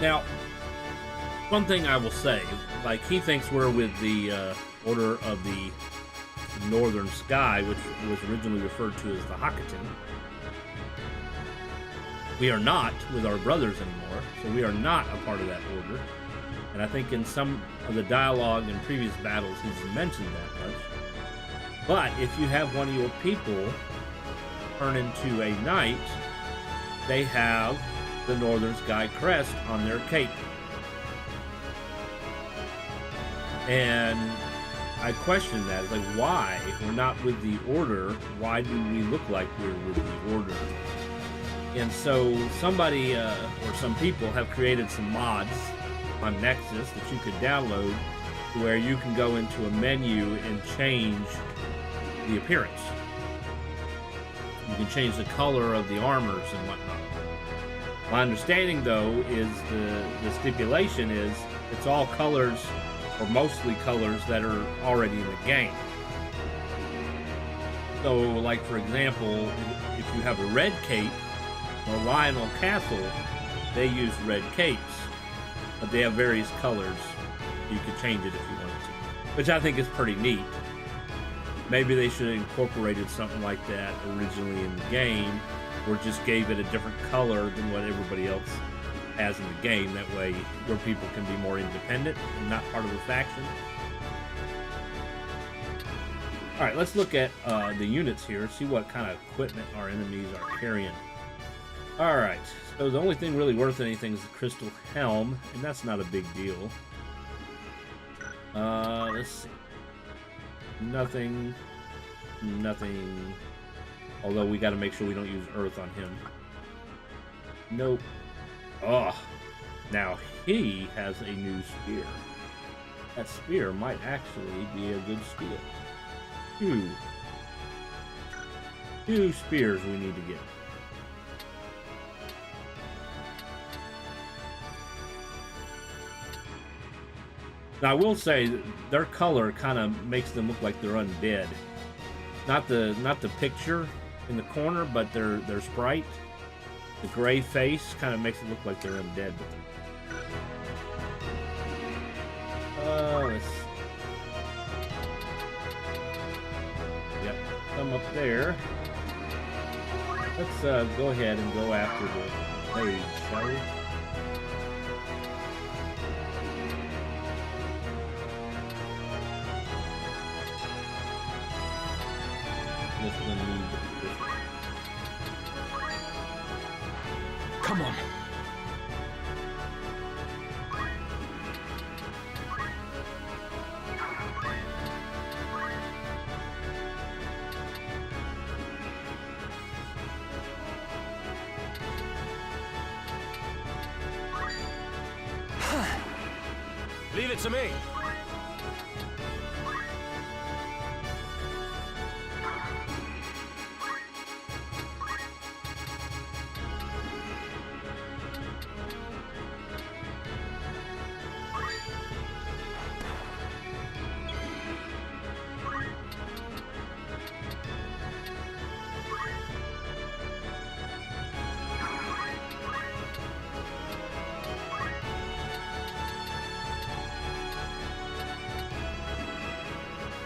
Now, one thing I will say, like, he thinks we're with the Order of the Northern Sky, which was originally referred to as the Hakaten. We are not with our brothers anymore, so we are not a part of that order. And I think in some of the dialogue in previous battles, he's mentioned that much. But if you have one of your people turn into a knight, they have the Northern Sky crest on their cape. And I question that. It's like, why? We're not with the Order. Why do we look like we're with the Order? And so somebody, or some people, have created some mods on Nexus that you could download where you can go into a menu and change the appearance. You can change the color of the armors and whatnot. My understanding, though, is the stipulation is it's all colors, or mostly colors, that are already in the game. So, like, for example, if you have a red cape, or Lionel Castle, they use red capes, but they have various colors. You could change it if you wanted to, which I think is pretty neat. Maybe they should have incorporated something like that originally in the game, or just gave it a different color than what everybody else has in the game. That way your people can be more independent and not part of a faction. Alright, let's look at the units here, see what kind of equipment our enemies are carrying. Alright, so the only thing really worth anything is the Crystal Helm, and that's not a big deal. Let's see. Nothing. Although we gotta make sure we don't use Earth on him. Nope. Oh, now he has a new spear. That spear might actually be a good steal. Two spears we need to get. Now I will say that their color kind of makes them look like they're undead. Not the picture in the corner, but their sprite. The gray face kind of makes it look like they're undead. Let's... Yep, come up there. Let's go ahead and go after the mage, shall we? This one needs this one. Come on. Leave it to me.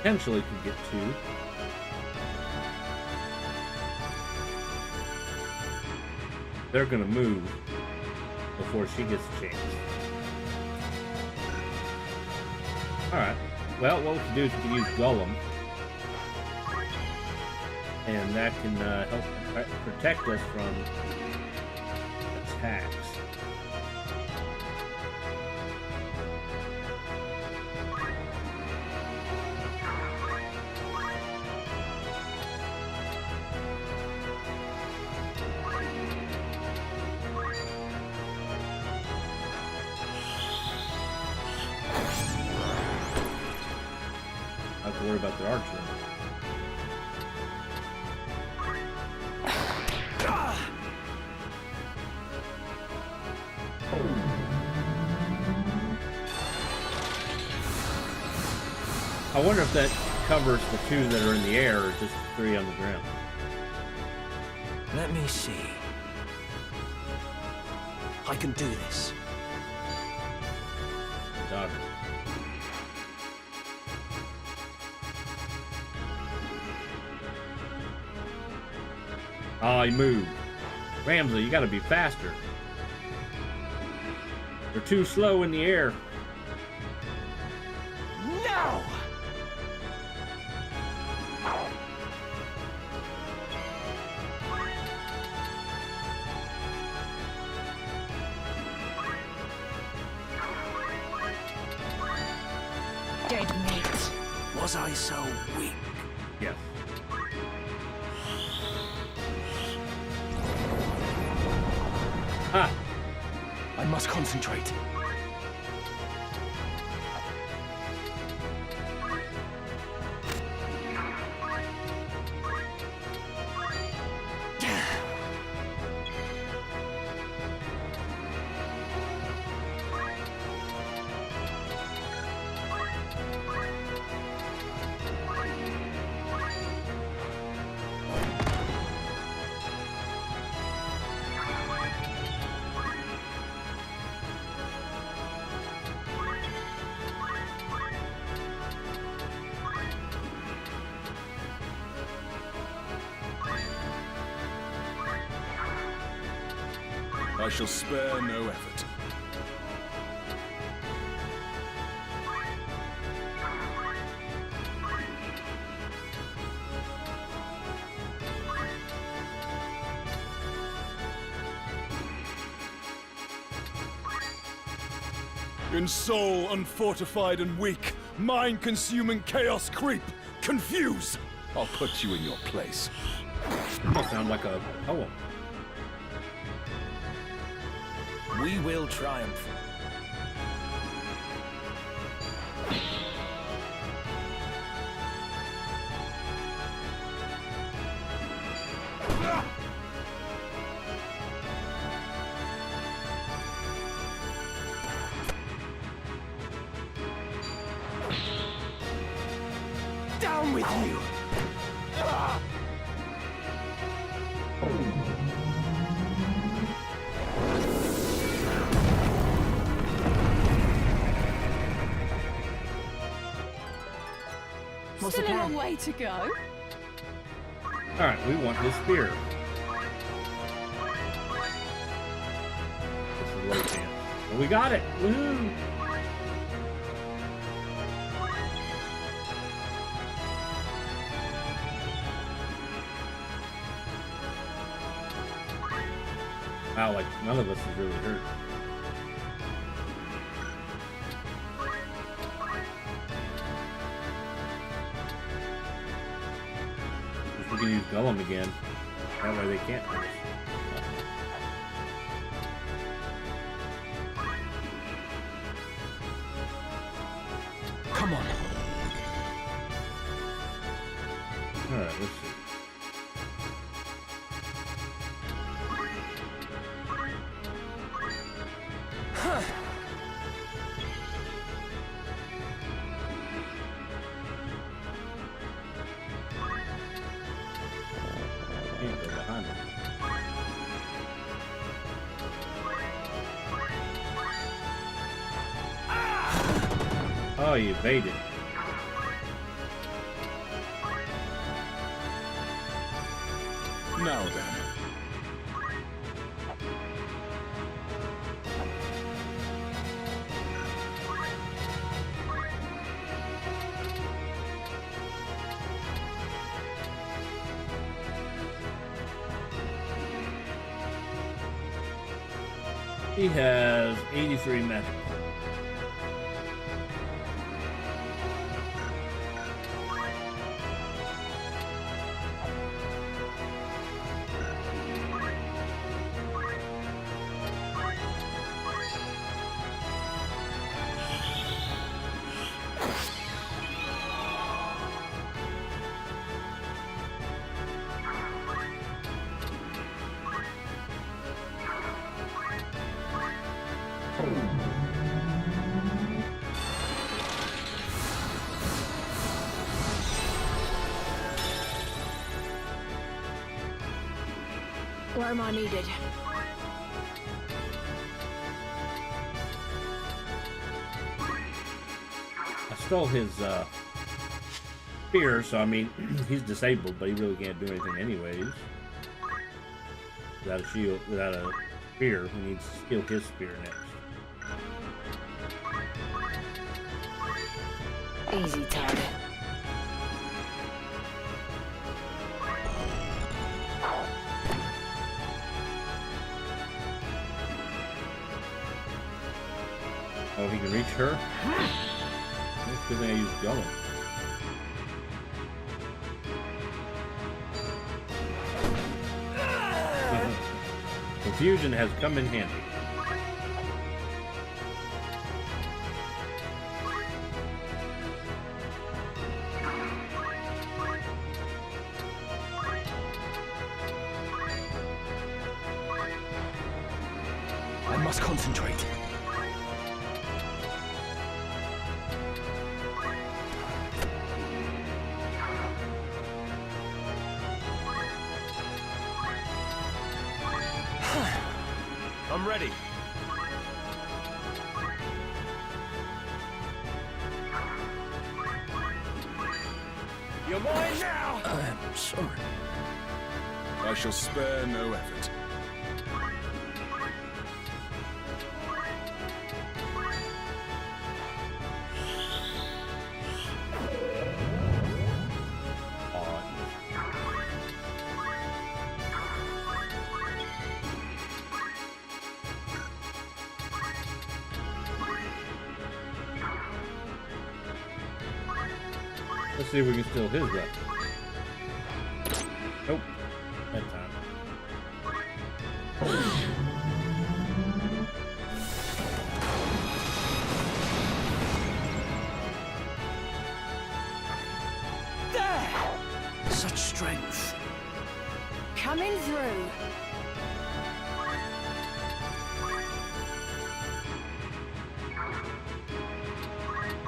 Potentially could get two. They're gonna move before she gets a chance. Alright. Well, what we can do is we can use Golem. And that can help protect us from attacks. to worry about the archery. I wonder if that covers the 2 that are in the air or just 3 on the ground. Let me see. I can do this. Dodge. Oh, he moved. Ramsey, you gotta be faster. They're too slow in the air. Now! Dead meat. Was I so weak? Yes. Ah! I must concentrate. I shall spare no effort. In soul unfortified and weak, mind-consuming chaos creep, confuse. I'll put you in your place. That sounds like a poem. We will triumph. Down with you! What's the Still a plan? long way to go. Alright, we want his spear. This is low chance. Oh, we got it! Woohoo! Wow, like none of us is really hurt. If we can use Gullum again, that way they can't hurt us. Come on. Alright, let's see. Can't go behind him. Oh, you evaded. Now then. He has 83 magic. Where am I needed? I stole his spear, so I mean, he's disabled, but he really can't do anything anyways. Without a shield, without a spear, he needs to steal his spear next. Easy target. Oh, he can reach her? That's a good thing I used going. Confusion has come in handy. I must concentrate. I'm ready. You're mine now! I'm sorry. I shall spare no effort. Let's see if we can steal his weapon. Nope. That time. Such strength. Coming through.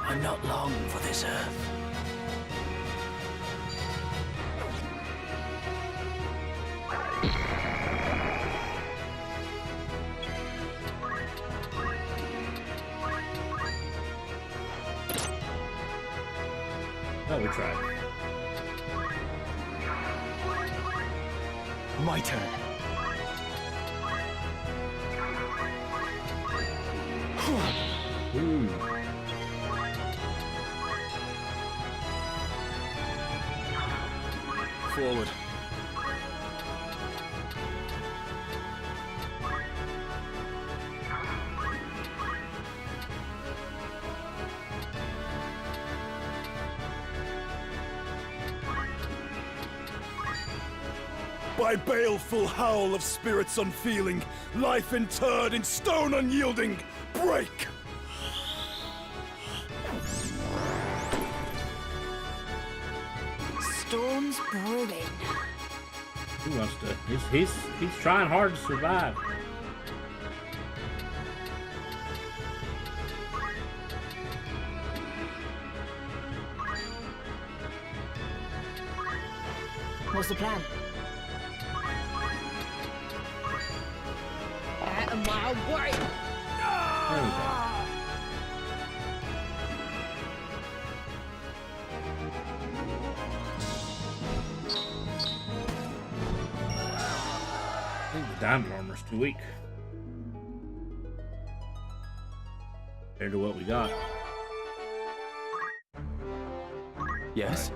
I'm not long for this earth. Oh, we tried. My turn. Ooh. Forward. By baleful howl of spirits unfeeling, life interred in stone unyielding, break! Storm's brewing. He wants to. He's trying hard to survive. What's the plan? Out of my way! There we go. I think the diamond armor's too weak compared to what we got. Yes?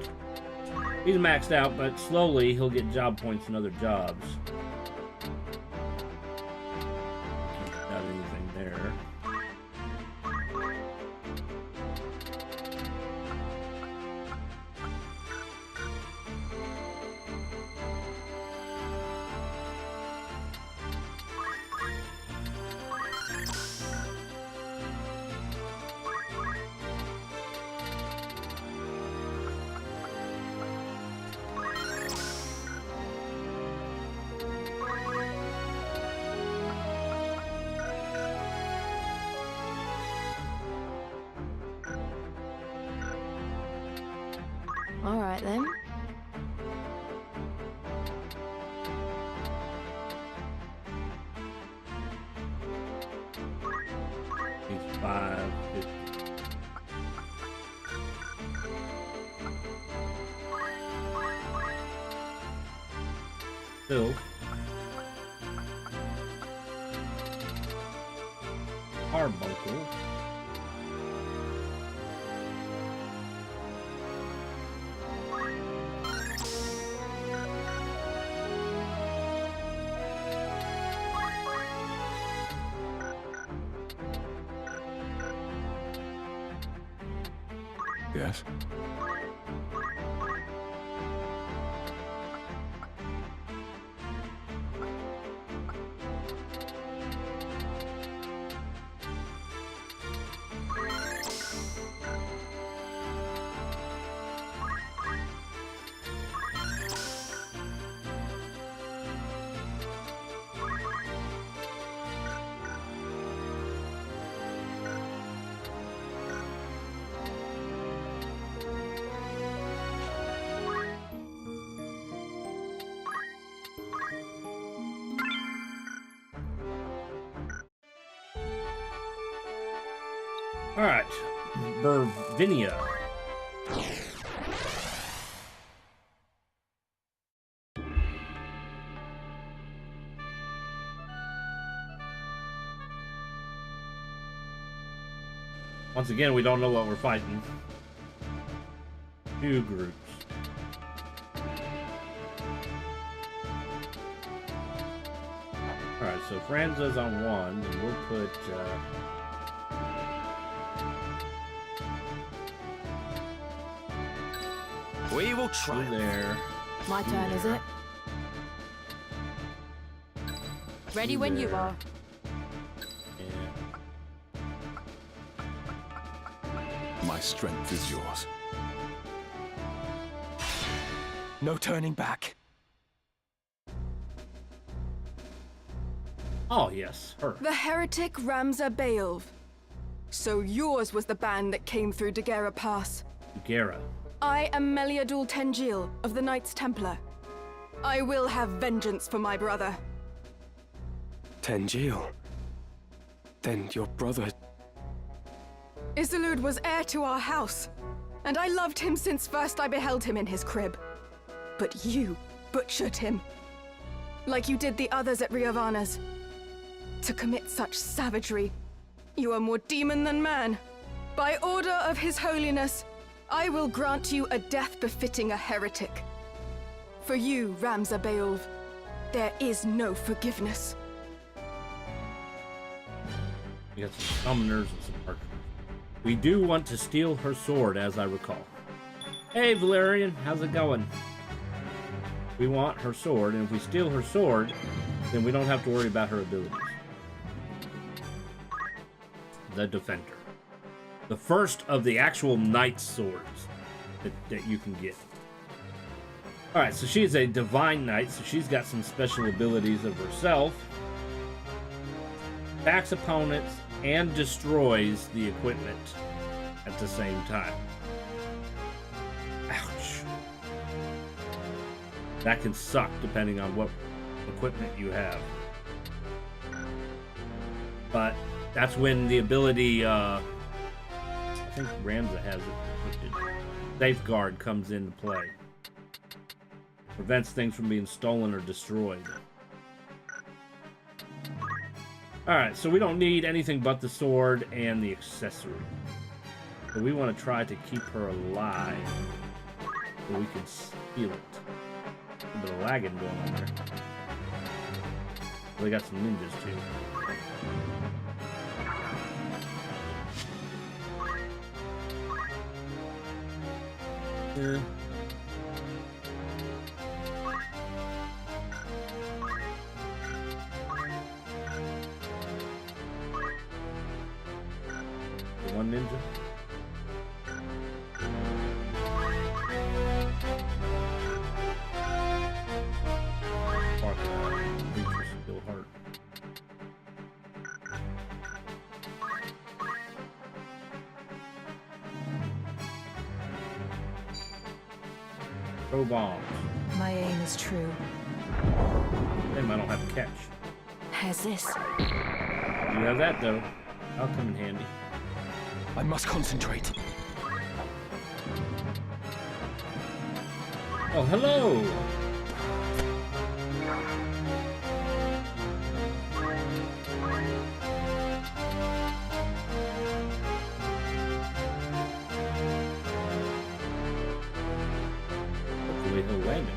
He's maxed out, but slowly he'll get job points in other jobs. Not anything there. All right then. Still. Carbuncle. Yes? All right, Burvinia. Once again, we don't know what we're fighting. Two groups. All right, so Franza's on one, and we'll put. We will try. There. My turn, is it? Ready when you There. are. Yeah. My strength is yours. No turning back. Oh yes, her. The heretic Ramza Beelv. So yours was the band that came through Daguerre Pass. Gara. I am Meliadul Tengil of the Knights Templar. I will have vengeance for my brother. Tengil. Then your brother... Isilud was heir to our house, and I loved him since first I beheld him in his crib. But you butchered him, like you did the others at Riovanna's. To commit such savagery, you are more demon than man. By order of His Holiness, I will grant you a death befitting a heretic. For you, Ramza Beelv, there is no forgiveness. We got some summoners and some archers. We do want to steal her sword, as I recall. Hey, Valerian, how's it going? We want her sword, and if we steal her sword, then we don't have to worry about her abilities. The Defender. The first of the actual Knight's swords that you can get. Alright, so she's a Divine Knight, so she's got some special abilities of herself. Attacks opponents and destroys the equipment at the same time. Ouch. That can suck depending on what equipment you have. But that's when the ability, I think Ramza has it. Safeguard comes into play. Prevents things from being stolen or destroyed. Alright, so we don't need anything but the sword and the accessory. So we want to try to keep her alive so we can steal it. A bit of lagging going on there. Well, they got some ninjas too. Yeah. One ninja. Creature still hurt. Throw bombs. My aim is true. Damn, I don't have a catch. Has this? You have that though. That'll come in handy. I must concentrate. Oh, hello! the way he'll land it.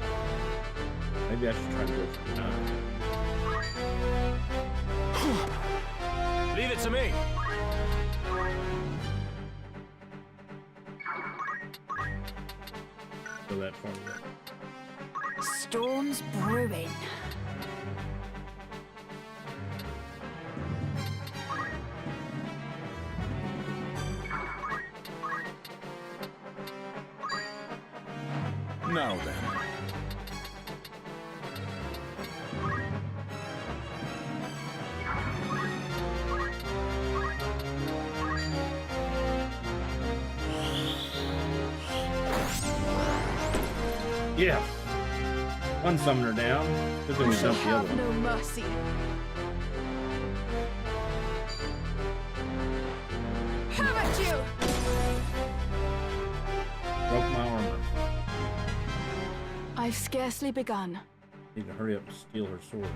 Maybe I should try to go for 9. Leave it to me. So that far away. Storm's brewing. Now then. Yeah. One summoner down. Good thing we Shall dumped the other have one. no mercy. Have at you! Broke my armor. I've scarcely begun. Need to hurry up and steal her sword.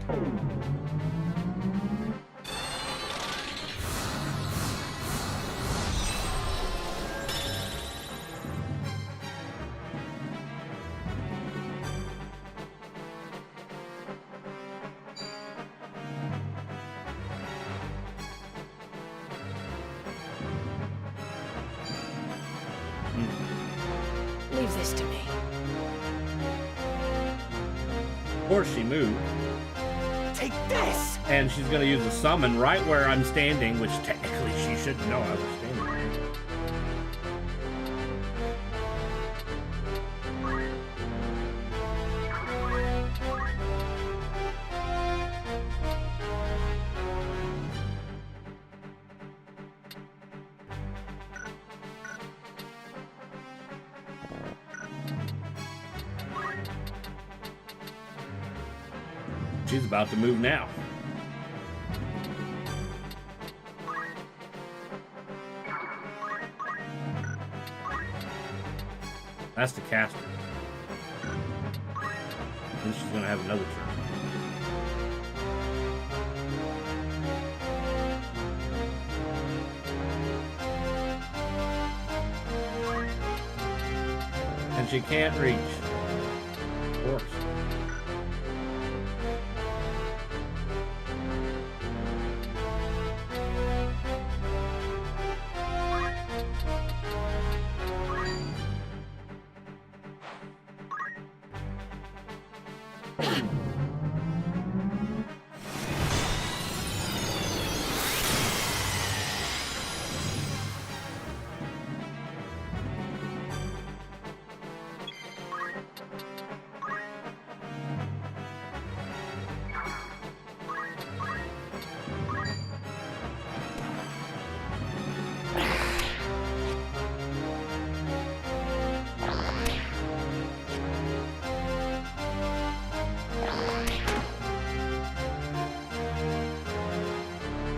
Leave this to me. Of course she moved. Take this! And she's gonna use a summon right where I'm standing, which technically she shouldn't know I was standing there. She's about to move now. That's the caster. Then she's gonna have another turn. And she can't reach. Of course.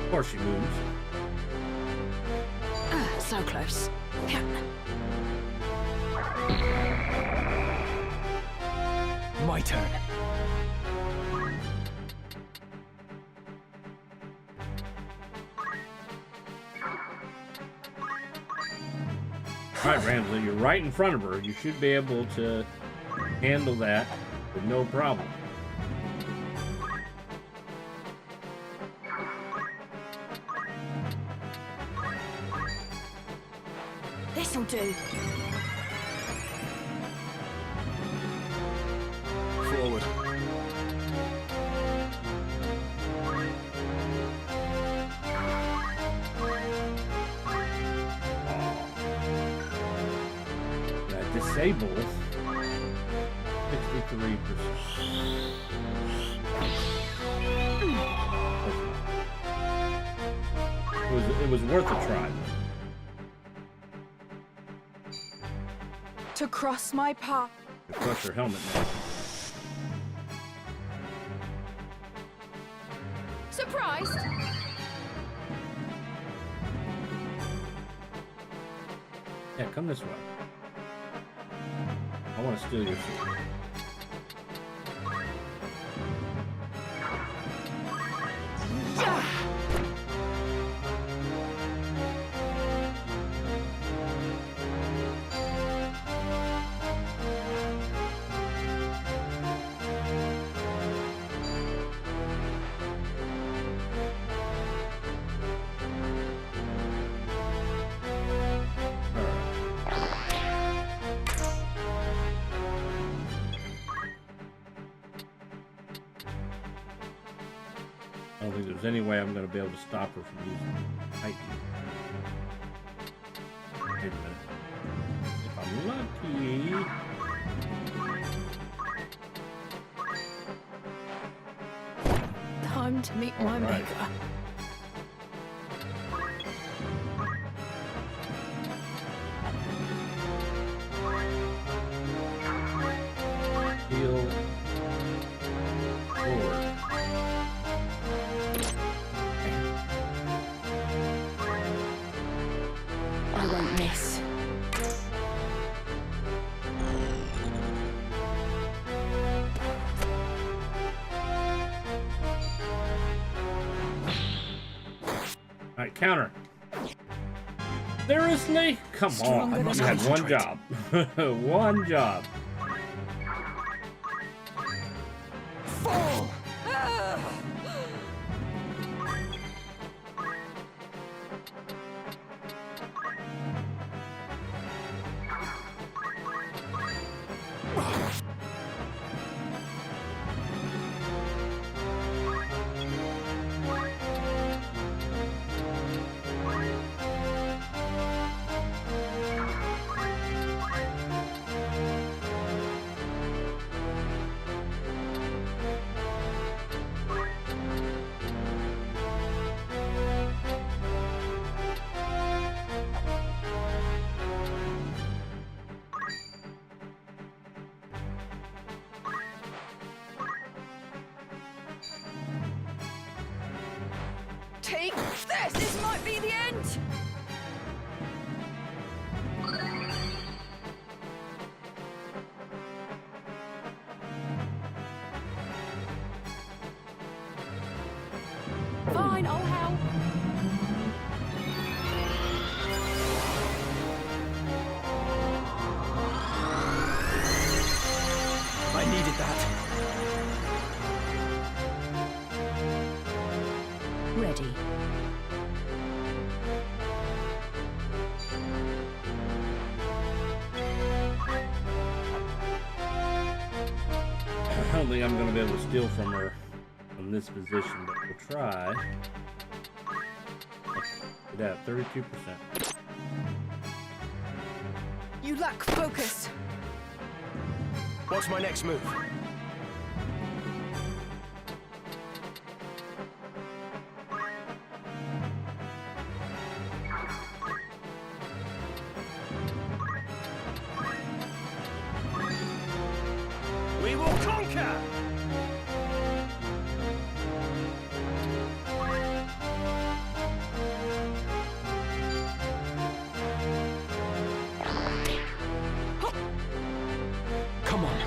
Of course she moves. So close. My turn. All right, Ramsey, you're right in front of her. You should be able to handle that with no problem. This'll do. Forward. That disables 63%. It was worth a try. To cross my path. Crush her helmet now. Surprised? Yeah, come this way. I want to steal your sword. don't think there's any way I'm going to be able to stop her from using Nike. Wait a minute. If I'm lucky... Time to meet my Alright. maker. Heal forward. I won't miss. Alright, counter. Seriously? Come Stronger on. than You had one concentrate. job. One job. Fall! Take this! This might be the end! Fine, I'll help. I needed that. Ready. I don't think I'm going to be able to steal from her from this position, but we'll try. Look at that, 32%. You lack focus. What's my next move? We will conquer! Come on.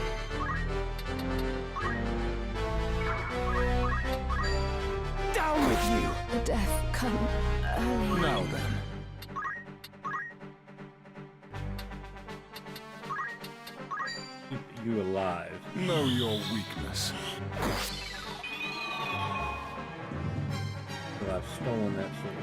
Down with you! The death come early. Now then. Keep you alive. Know your weakness. So I've stolen that sword.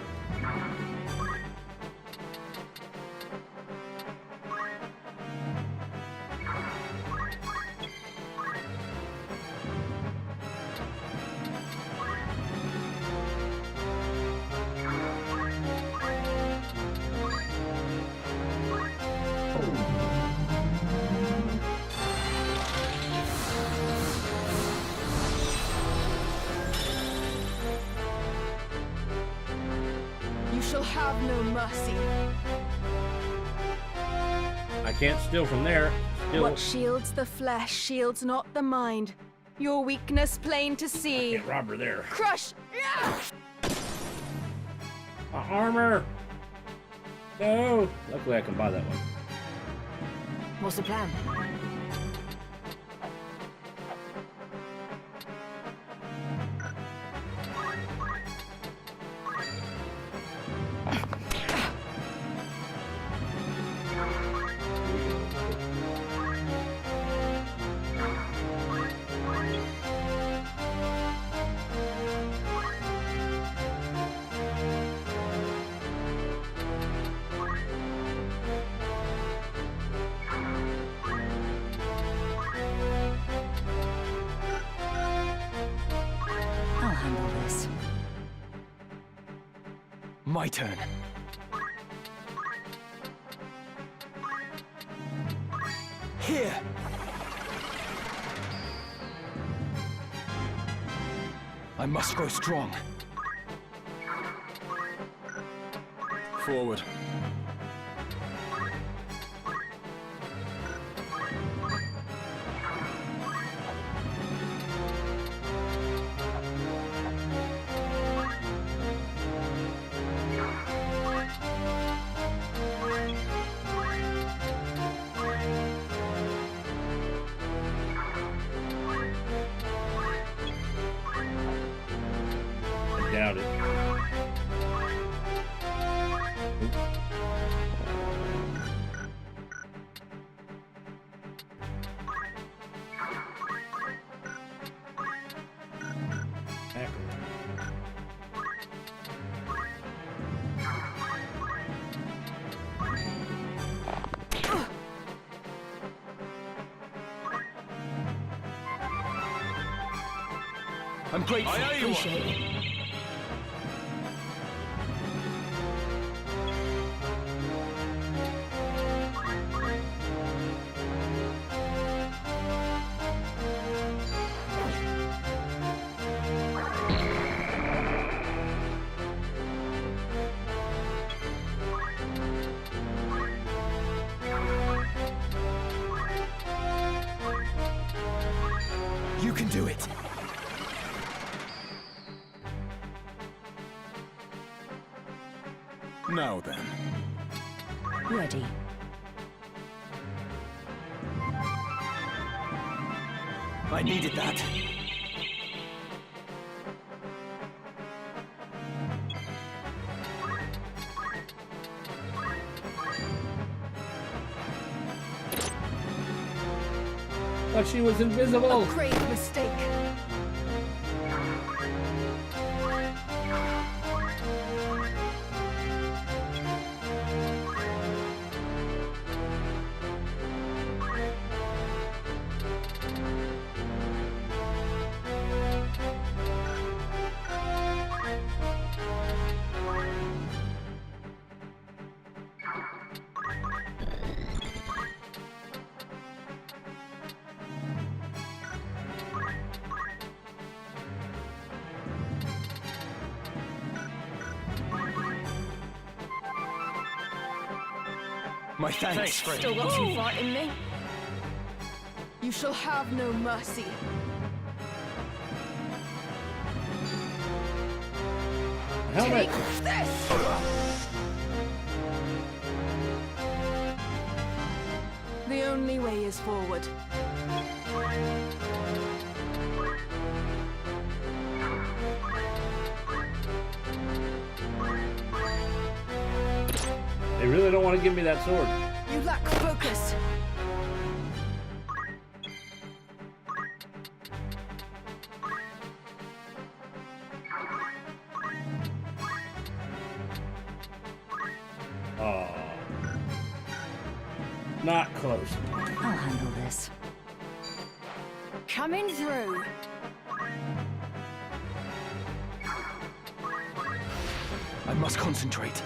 You shall have no mercy. I can't steal from there. Still, What shields the flesh shields not the mind. Your weakness plain to see. can't rob her there. Crush! Yeah! My armor! No! Luckily I can buy that one. What's the plan? My turn. Here! I must grow strong. Forward. I doubt it. Oop. Tackle. I'm grateful. Appreciate it. You can do it. Now then. Ready. I needed that. Thought she was invisible. A grave mistake. My thanks. Still got some fight in me. You shall have no mercy. Helmet. Take this! The only way is forward. They really don't want to give me that sword. You lack focus. Oh. Not close. I'll handle this. Coming through. I must concentrate.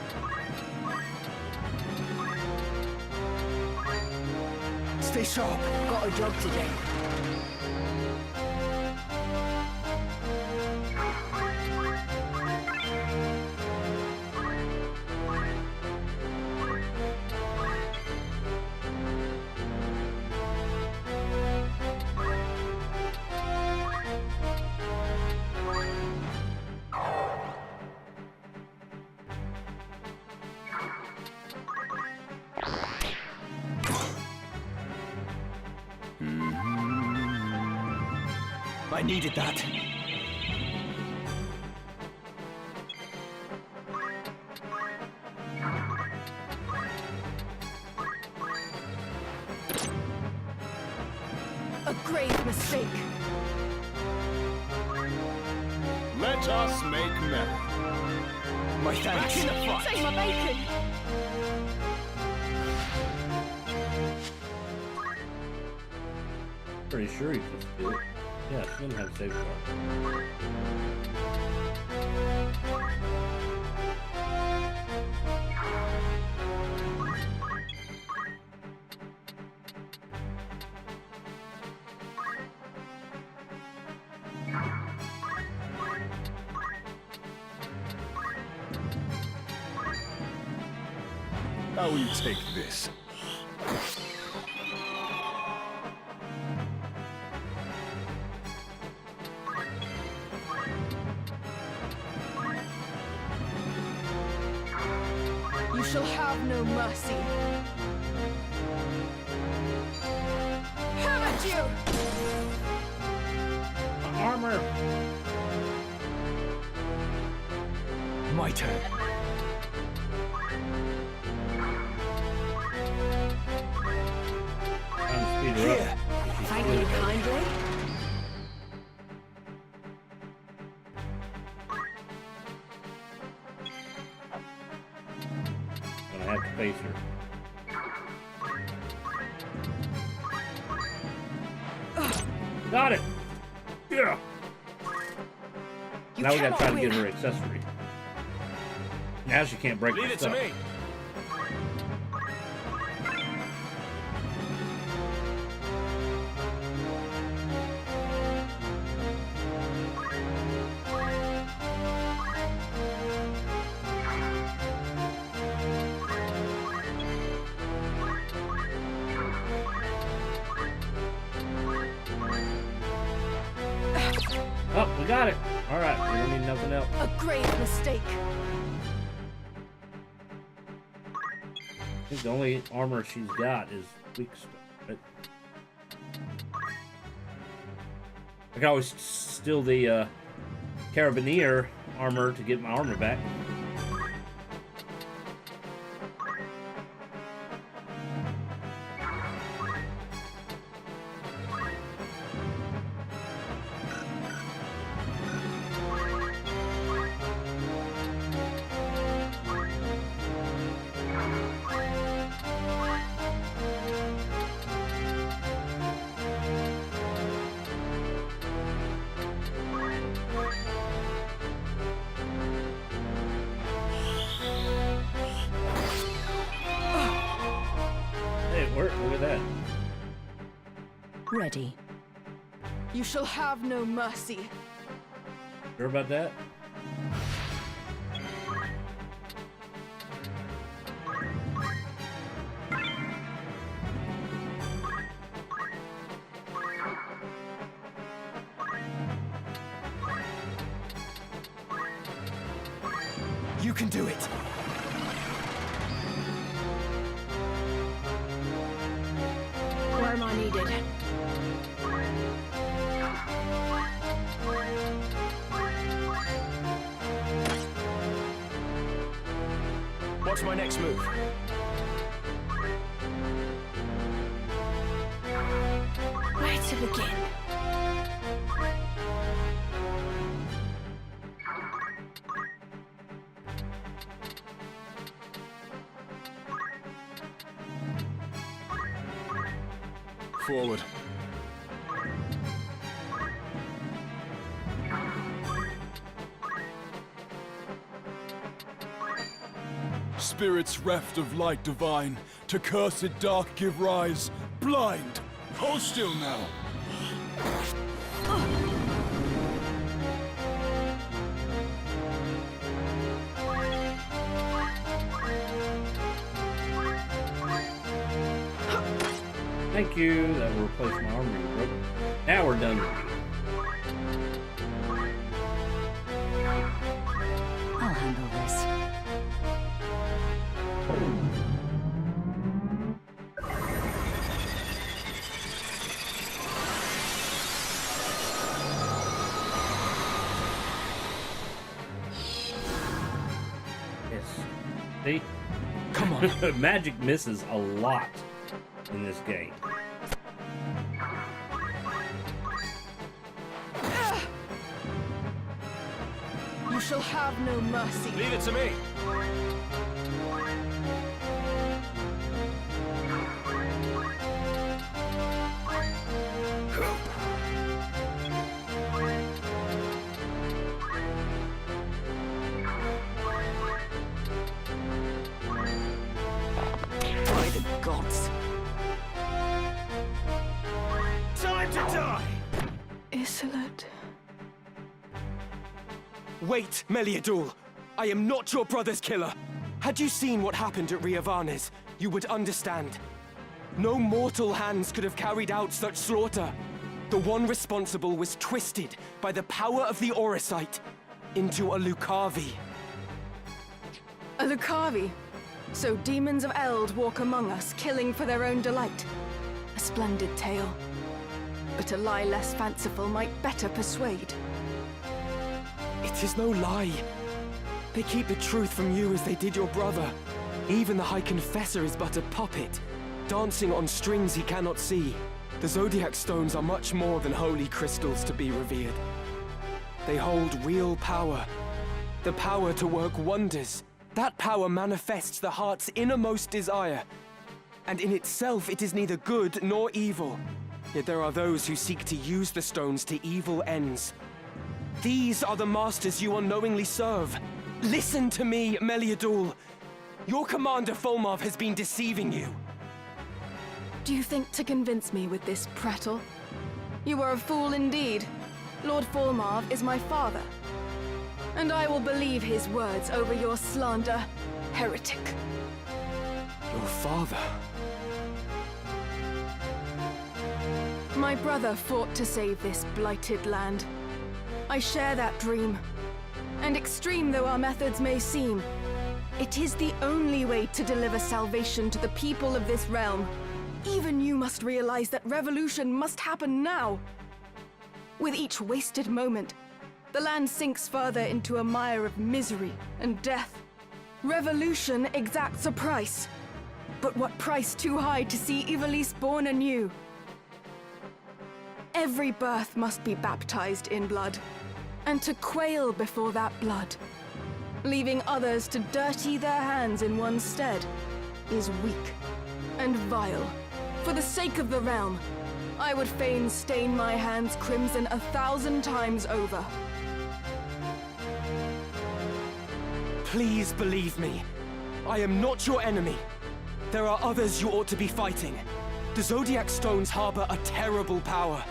Stay sharp. Got a job to do. I needed that. A grave mistake. Let us make merry. My thanks. Take my bacon. Pretty sure you can do it. Yeah, she didn't have a save bar. How will you take this? You shall have no mercy. Have at you! Armor. My turn. Time to speed her Here. up. Thank you kindly. Gonna have to face her. Got it. Yeah. You Now we gotta cannot try to win. get her accessory. Now she can't break Leave the it to stuff. me. Oh, we got it. All right, we don't need nothing else. A grave mistake. I think the only armor she's got is weak stuff. But I can always steal the carabinier armor to get my armor back. Hey, it worked. Look at that. Ready. You shall have no mercy. Sure about that? You can do it. Where am I needed? What's my next move? Where to begin? Forward. Spirits reft of light divine, to cursed dark give rise. Blind! Hold still now. Thank you. That will replace my armor you broke. Now we're done with you. I'll handle this. Yes. See? Come on. Magic misses a lot in this game. You shall have no mercy. Leave it to me. By the gods. Time to die. Isolate. Wait, Meliadul. I am not your brother's killer. Had you seen what happened at Riovanes, you would understand. No mortal hands could have carried out such slaughter. The one responsible was twisted by the power of the Orosite into a Lucavi. A Lucavi? So demons of Eld walk among us, killing for their own delight. A splendid tale. But a lie less fanciful might better persuade. It is no lie. They keep the truth from you as they did your brother. Even the High Confessor is but a puppet, dancing on strings he cannot see. The Zodiac Stones are much more than holy crystals to be revered. They hold real power. The power to work wonders. That power manifests the heart's innermost desire. And in itself, it is neither good nor evil. Yet there are those who seek to use the stones to evil ends. These are the masters you unknowingly serve. Listen to me, Meliadul. Your commander Folmarv has been deceiving you. Do you think to convince me with this prattle? You are a fool indeed. Lord Folmarv is my father. And I will believe his words over your slander, heretic. Your father? My brother fought to save this blighted land. I share that dream. And extreme though our methods may seem, it is the only way to deliver salvation to the people of this realm. Even you must realize that revolution must happen now. With each wasted moment, the land sinks further into a mire of misery and death. Revolution exacts a price. But what price too high to see Ivalice born anew? Every birth must be baptized in blood, and to quail before that blood, leaving others to dirty their hands in one's stead, is weak and vile. For the sake of the realm, I would fain stain my hands crimson 1,000 times over. Please believe me. I am not your enemy. There are others you ought to be fighting. The Zodiac Stones harbor a terrible power.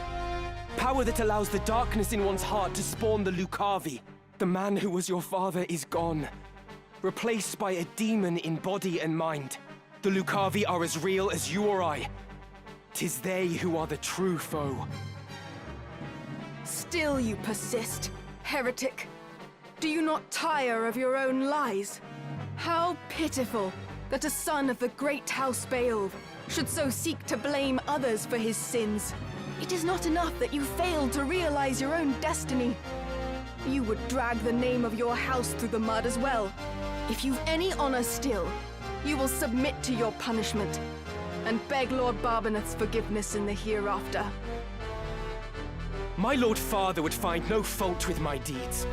Power that allows the darkness in one's heart to spawn the Lucavi. The man who was your father is gone, replaced by a demon in body and mind. The Lucavi are as real as you or I. 'Tis they who are the true foe. Still you persist, heretic. Do you not tire of your own lies? How pitiful that a son of the great House Beowulf should so seek to blame others for his sins. It is not enough that you failed to realize your own destiny. You would drag the name of your house through the mud as well. If you've any honor still, you will submit to your punishment and beg Lord Barbaneth's forgiveness in the hereafter. My Lord Father would find no fault with my deeds.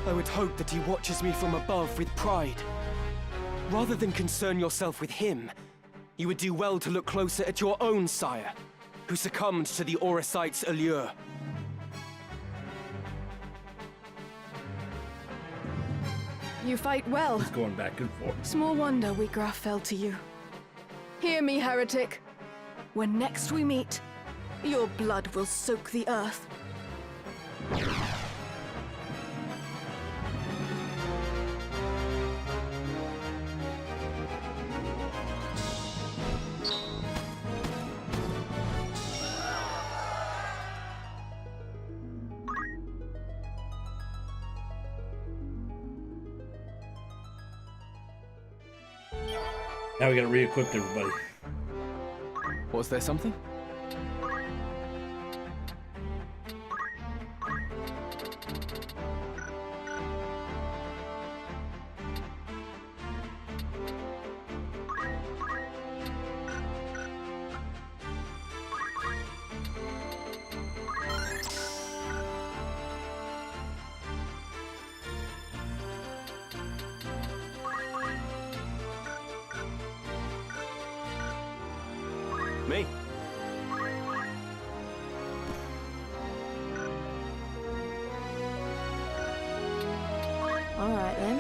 I would hope that he watches me from above with pride. Rather than concern yourself with him, you would do well to look closer at your own sire, who succumbed to the Orosite's allure. You fight well. It's going back and forth. Small wonder Wheatgrass fell to you. Hear me, heretic. When next we meet, your blood will soak the earth. Now we gotta re-equip everybody. Was there something? Me? All right then.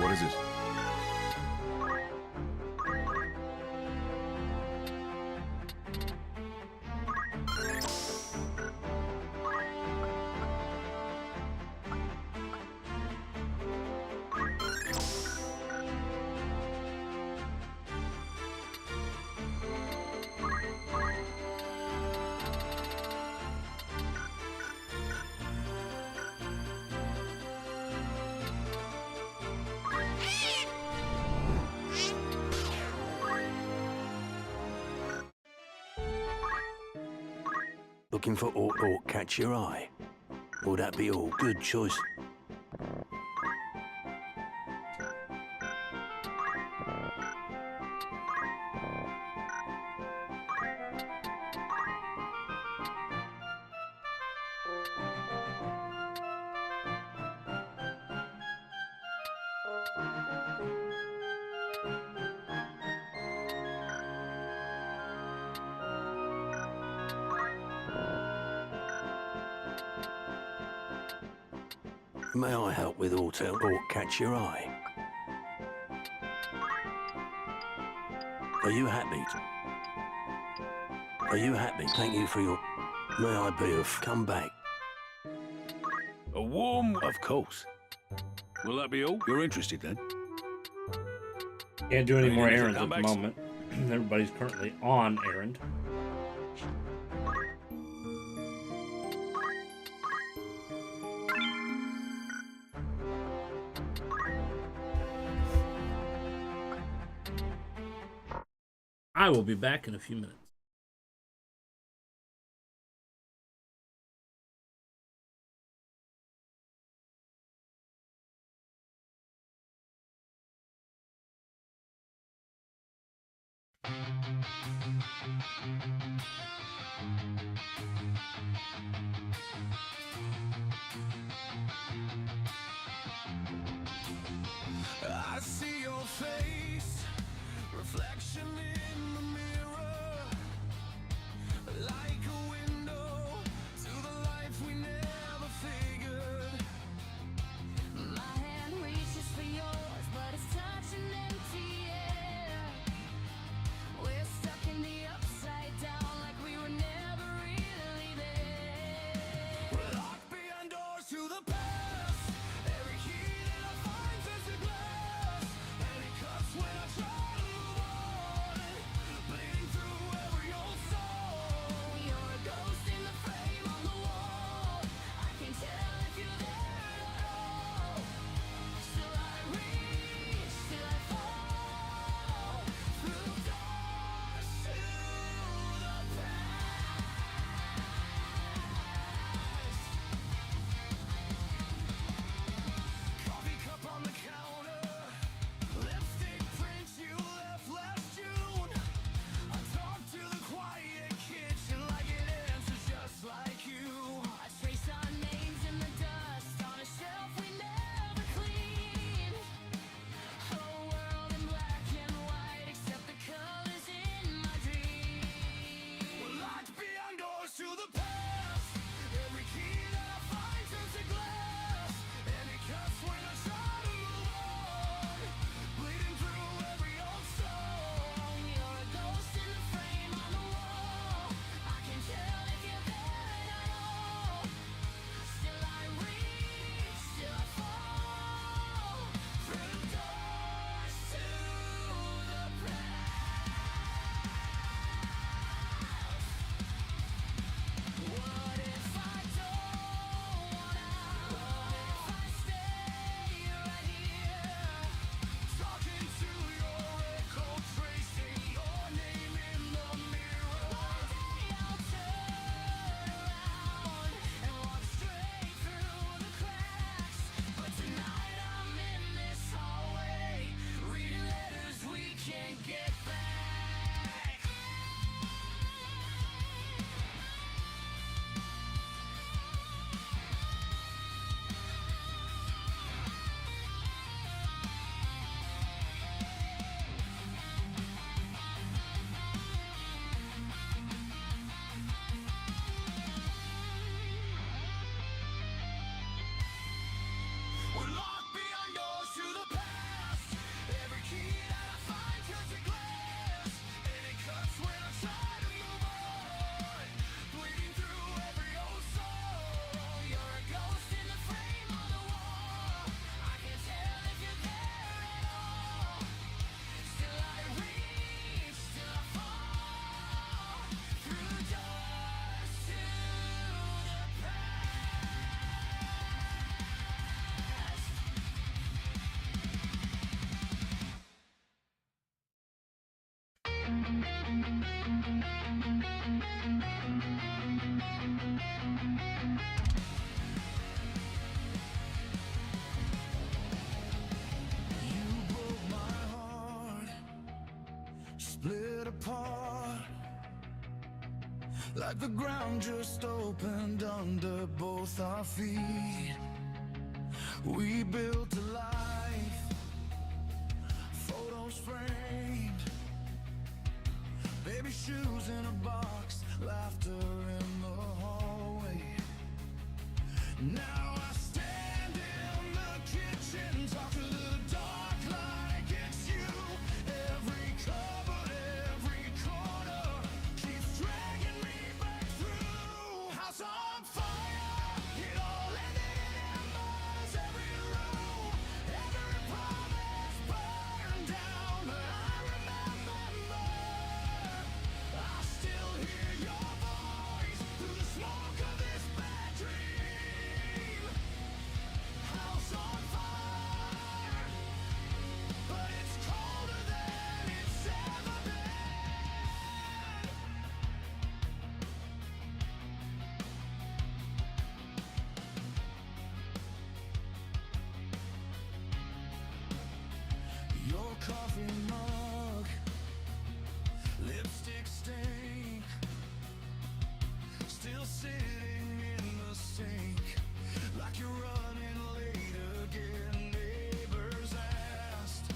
What is it? Looking for aught catch your eye? Will that be all? Good choice. May I help with aught catch your eye? Are you happy? Are you happy? Thank you for your... May I be of... Come back. A warm... Of course. Will that be all? You're interested then? Can't do any Are you more gonna errands come at the back? moment. Everybody's currently on errand. I will be back in a few minutes. I see your face, reflection in the mirror, like a window to the life we never figured. My hand reaches for yours, but it's touching empty air. We're stuck in the upside down like we were never apart, like the ground just opened under both our feet. We built a life, photos framed, baby shoes in a box, laughter in the hallway. Now I stand in the kitchen, talk to the dark like it's you. Every cupboard, every corner keeps dragging me back through. House on fire, it all ended in embers. Every room, every promise burned down. But I remember, I still hear your voice through the smoke of this bad dream. House on fire, but it's colder than it's ever been. Your coffee mug, lipstick stain, still sitting in the sink, like you're running late again. Neighbors asked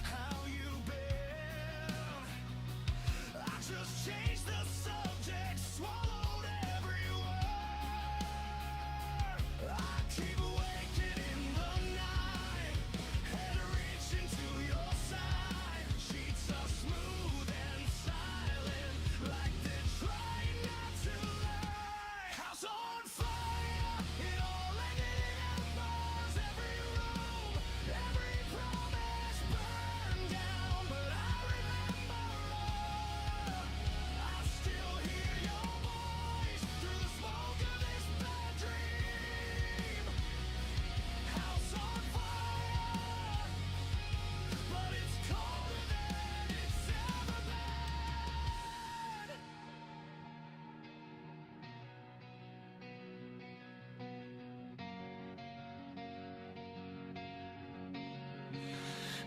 how you been. I just changed the subject, swallowed every word. I keep waking in the night, head reaching to your side. Sheets are smooth and silent, like they're trying not to lie. House on fire, it all ended in embers. Every room, every promise burned down. But I remember, I still hear your voice through the smoke of this bad dream. House on fire, but it's colder than it's ever been.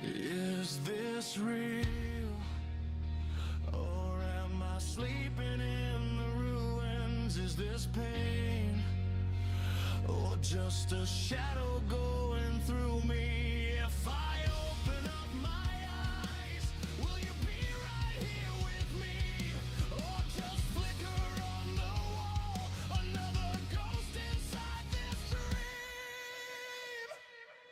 Is this real, or am I sleeping in the ruins? Is this pain, or just a shadow going through me? If I open up my eyes, will you be right here with me, or just flicker on the wall, another ghost inside this dream?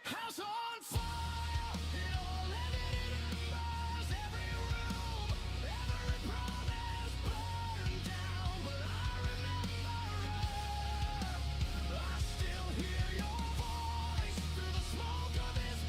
House on fire, it all ended in embers. Every room, every promise burned down. But I remember, I still hear your voice through the smoke of this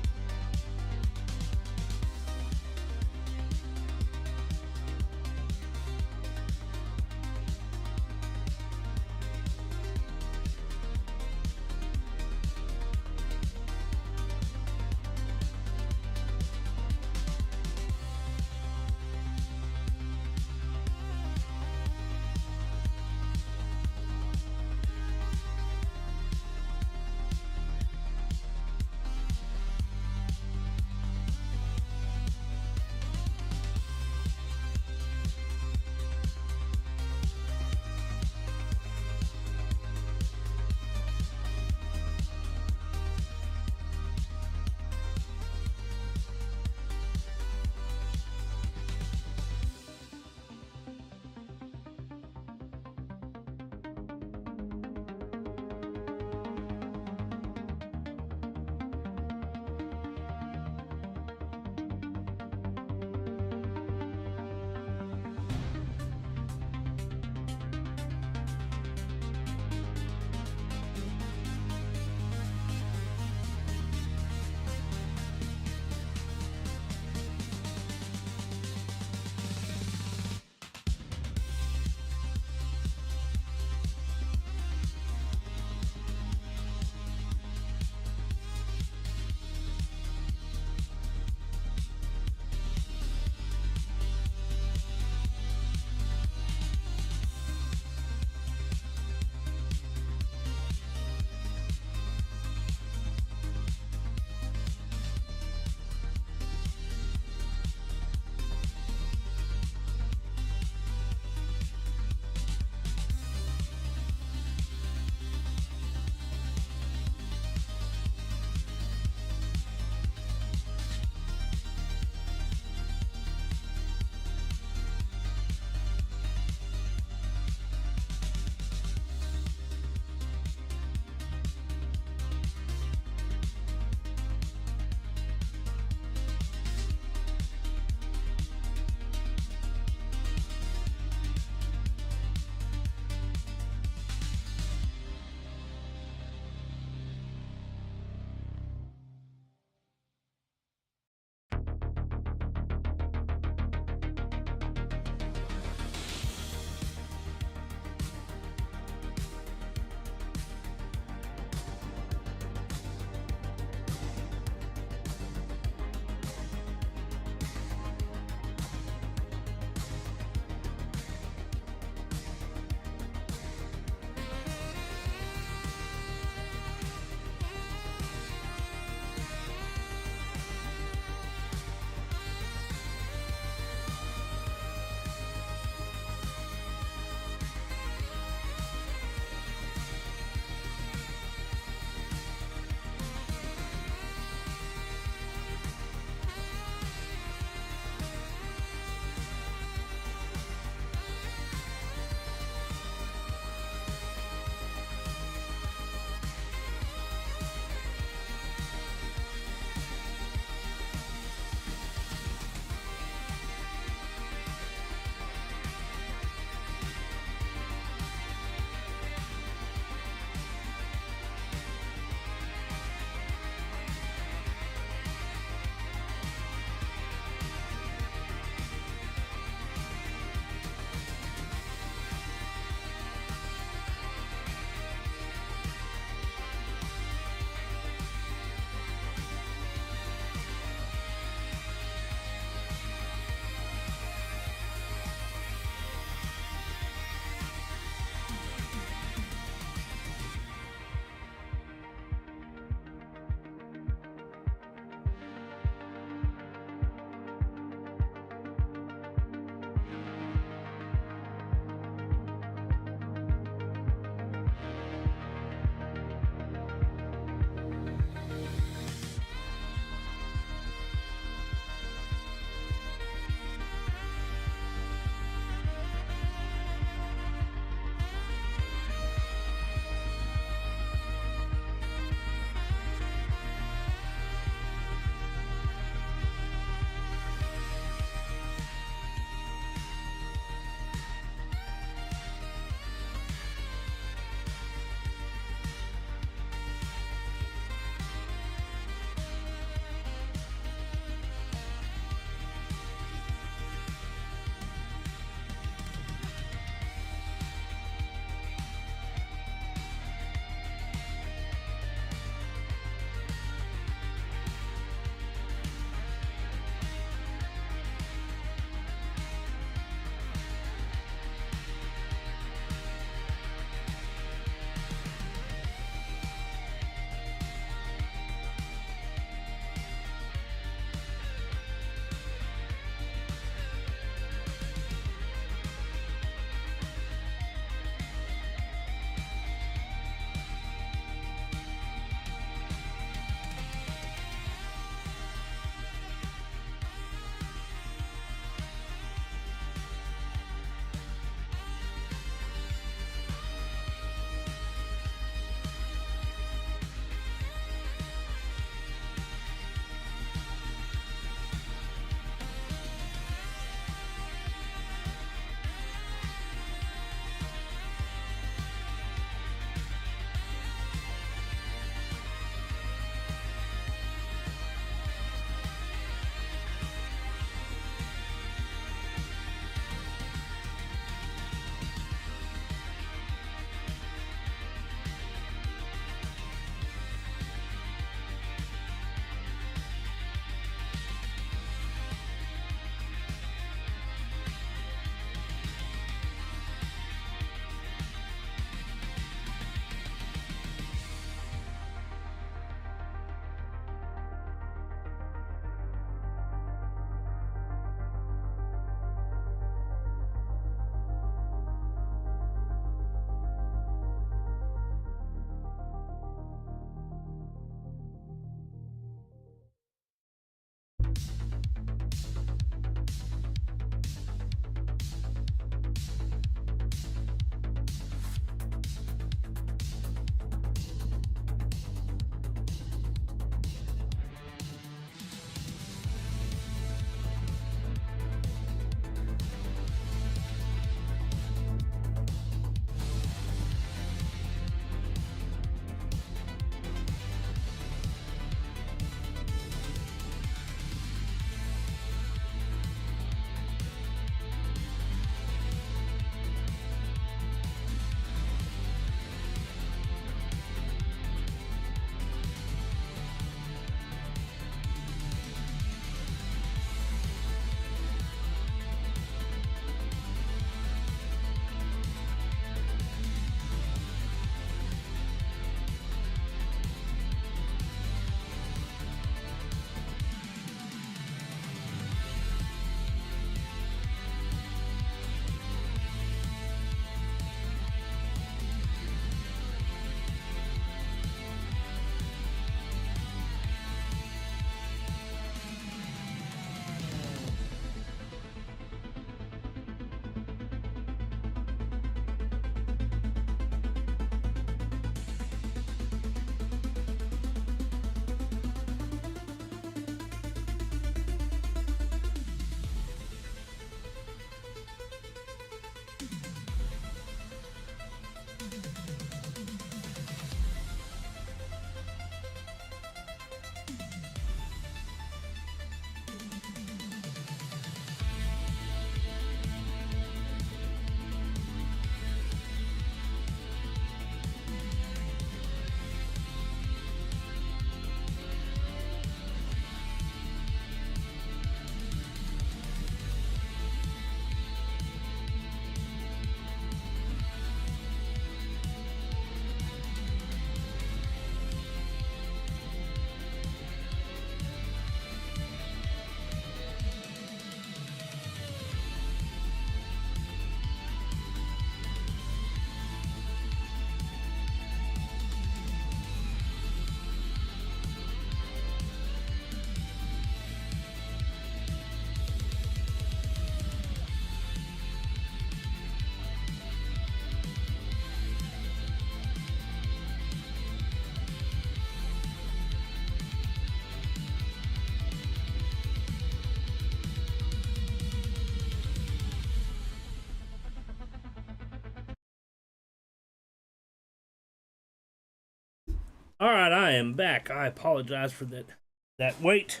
All right, I am back. I apologize for that wait.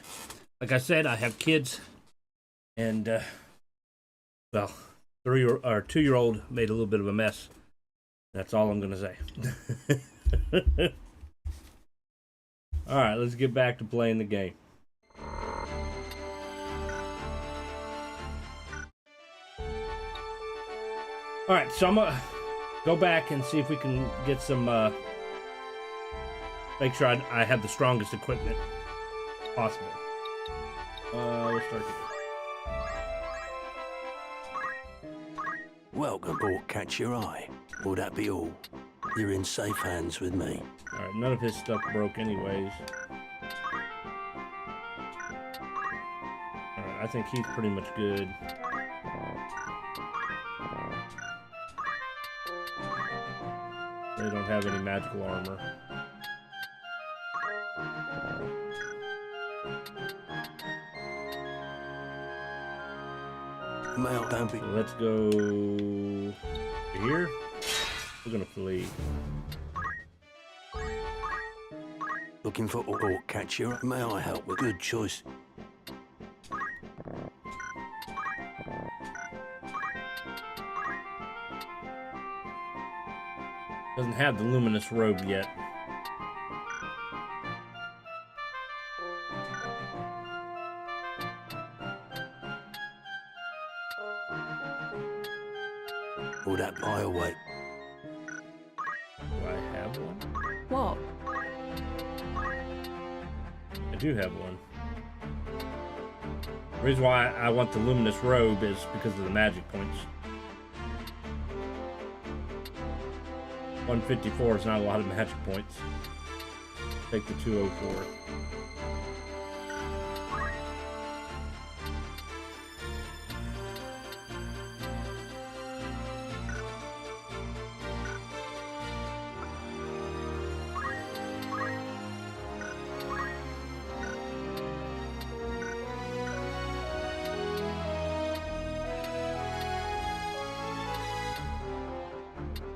Like I said, I have kids, and well, 2-year-old made a little bit of a mess. That's all I'm gonna say. All right, let's get back to playing the game. All right, so I'm gonna go back and see if we can get some. Make sure I have the strongest equipment possible. Let's start here. Welcome, or catch your eye. Will that be all? You're in safe hands with me. All right, none of his stuff broke anyways. All right, I think he's pretty much good. They don't have any magical armor. Male, don't be. So let's go here. We're gonna flee. Looking for or catch your eye. May I help with good choice? Doesn't have the luminous robe yet. Will that buy away? Do I have one? What? I do have one. The reason why I want the luminous robe is because of the magic points. 154 is not a lot of magic points. Take the 204.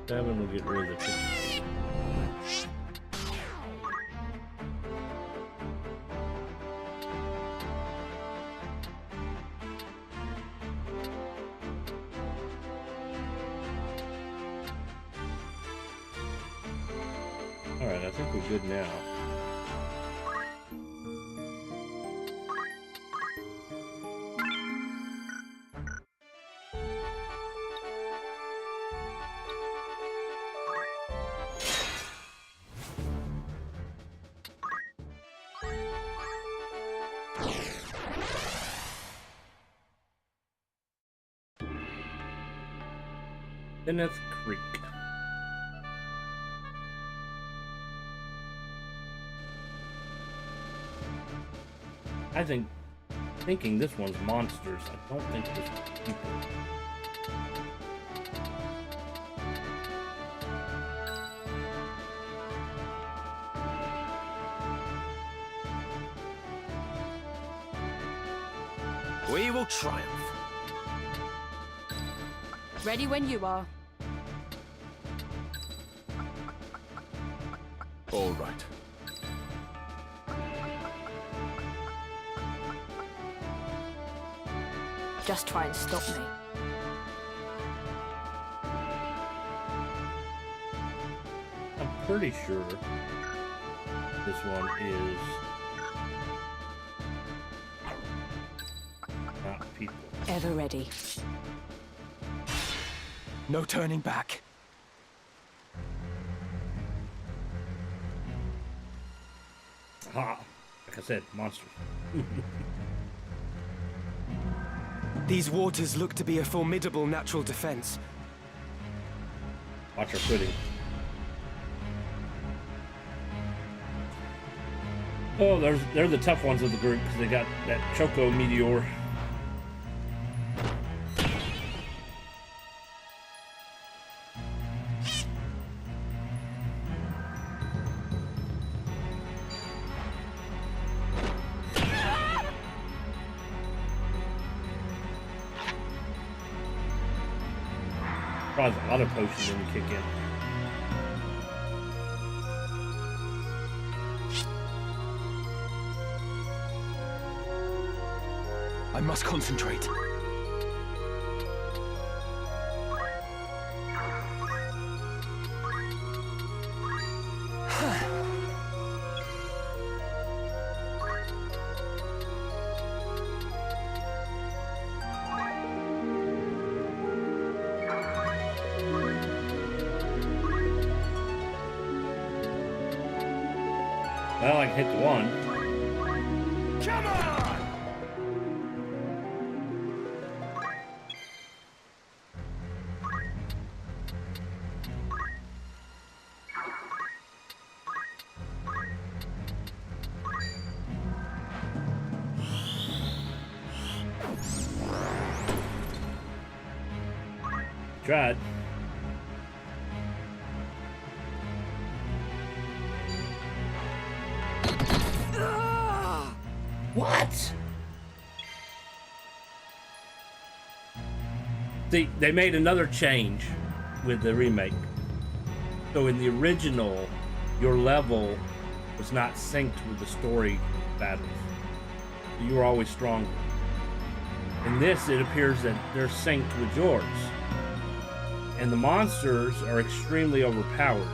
Seven will get rid of the 58. Alright, I think we're good now. Kenneth Creek. Thinking this one's monsters. I don't think this one's people. We will triumph. Ready when you are. All right. Just try and stop me. I'm pretty sure this one is not people. Ever ready. No turning back. Ha! Like I said, monsters. These waters look to be a formidable natural defense. Watch our footing. Oh, they're the tough ones of the group because they got that Choco Meteor. Probably a lot of potions when you kick in. I must concentrate. Well, I can hit the one. Come on! Tried. What? They made another change with the remake. So in the original, your level was not synced with the story battles. You were always stronger. In this, it appears that they're synced with yours. And the monsters are extremely overpowered.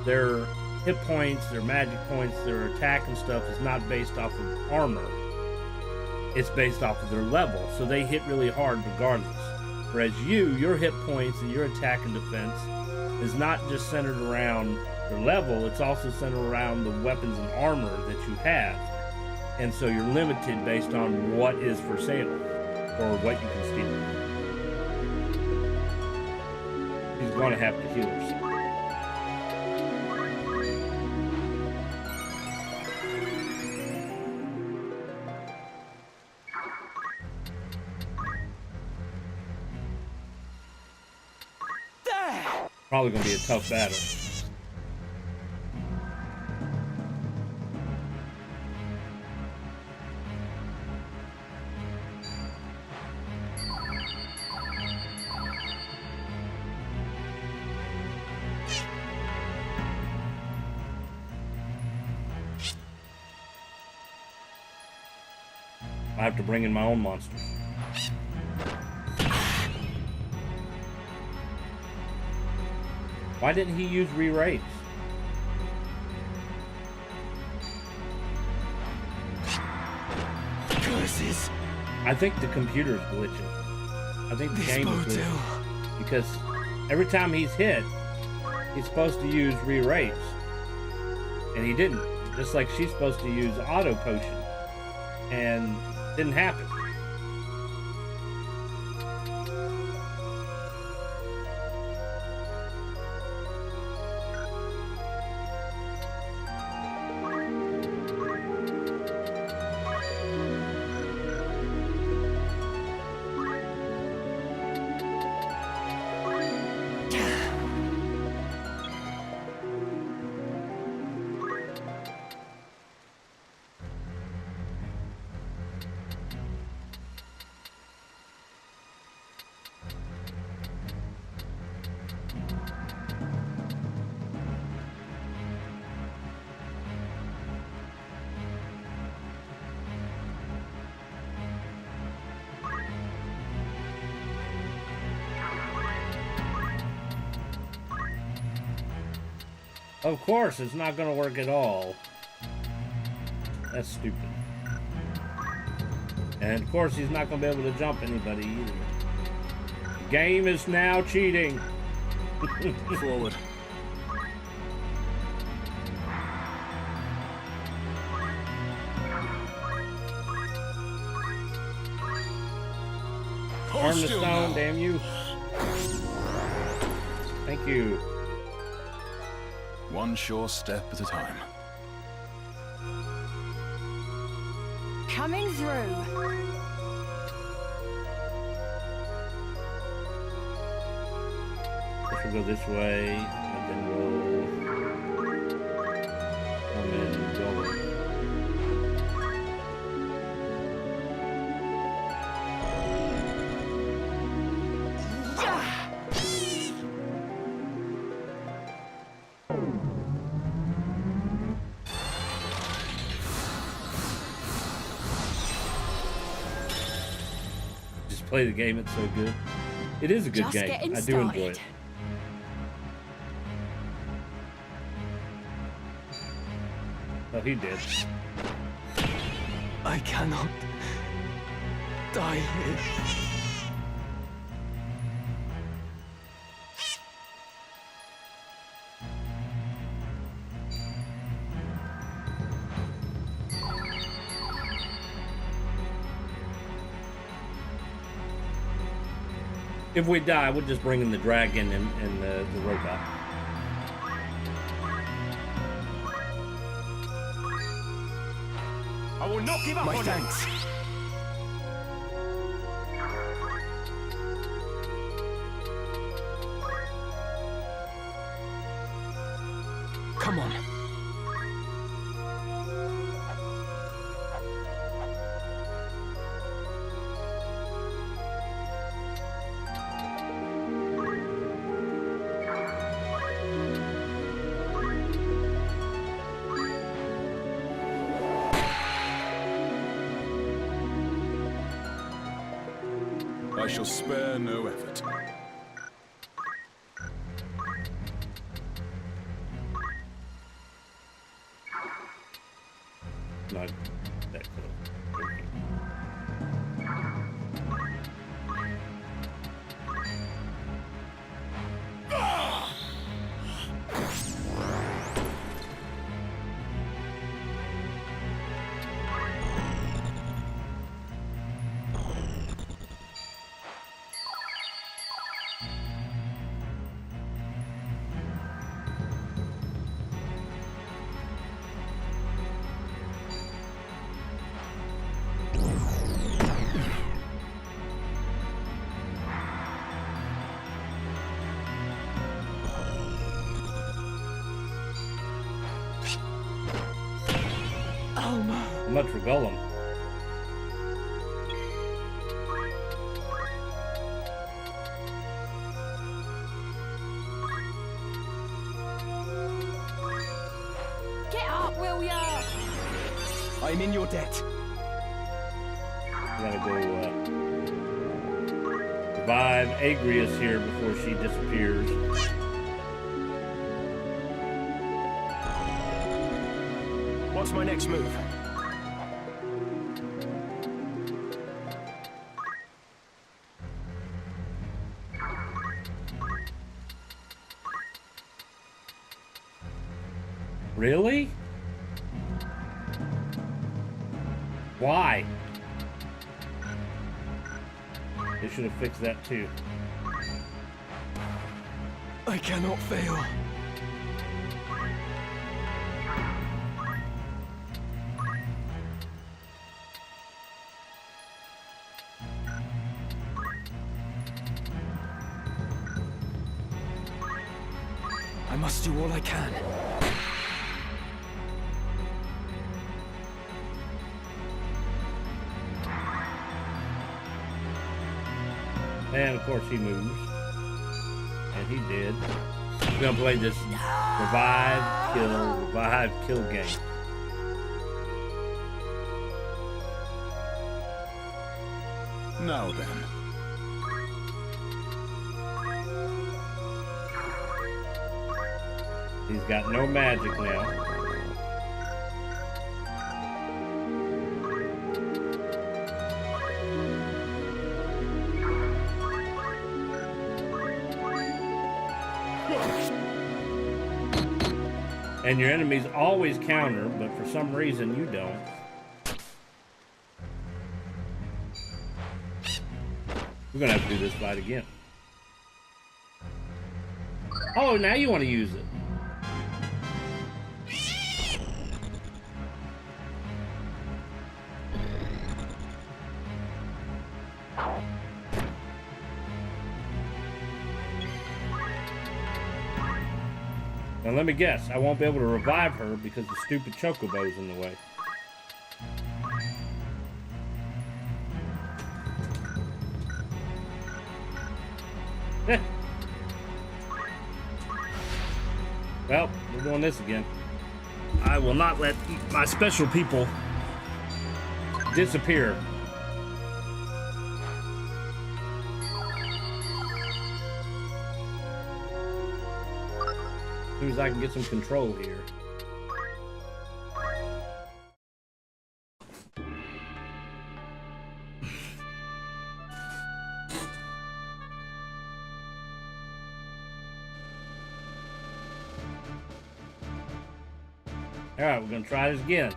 Their hit points, their magic points, their attack and stuff is not based off of armor. It's based off of their level, so they hit really hard regardless. Whereas your hit points and your attack and defense is not just centered around your level, it's also centered around the weapons and armor that you have. And so you're limited based on what is for sale, or what you can steal. He's going to have to heal herself. Probably going to be a tough battle. I have to bring in my own monsters. Why didn't he use re-raise? Curses! I think the computer is glitching. I think the This game is bodes glitching. ill. Because every time he's hit, he's supposed to use re-raise. And he didn't. Just like she's supposed to use auto potion. And didn't happen. Of course, it's not going to work at all. That's stupid. And of course, he's not going to be able to jump anybody either. The game is now cheating. Forward. Arm the stone, damn you. Thank you. One sure step at a time. Coming through. Guess we'll go this way, and then we'll come in and go. just play the game. It's so good. It is a good Just game. getting I do enjoy started. it. Oh, he did. I cannot die here. If we die, we'll just bring in the dragon and the robot. I will not give up My on thanks. Come on. I shall spare no effort. Not that close. Much for Gollum. Get up, will ya? I'm in your debt. Gotta go revive Agrias here before she disappears. What's my next move? Really? Why? They should have fixed that too. I cannot fail. I must do all I can. And of course he moves. And he did. We're gonna play this revive, kill game. Now then. He's got no magic now. And your enemies always counter, but for some reason you don't. We're gonna have to do this fight again. Oh, now you want to use it. Now let me guess, I won't be able to revive her because the stupid chocobo's in the way. Well, we're doing this again. I will not let my special people disappear. As soon as I can get some control here. Alright, we're gonna try this again.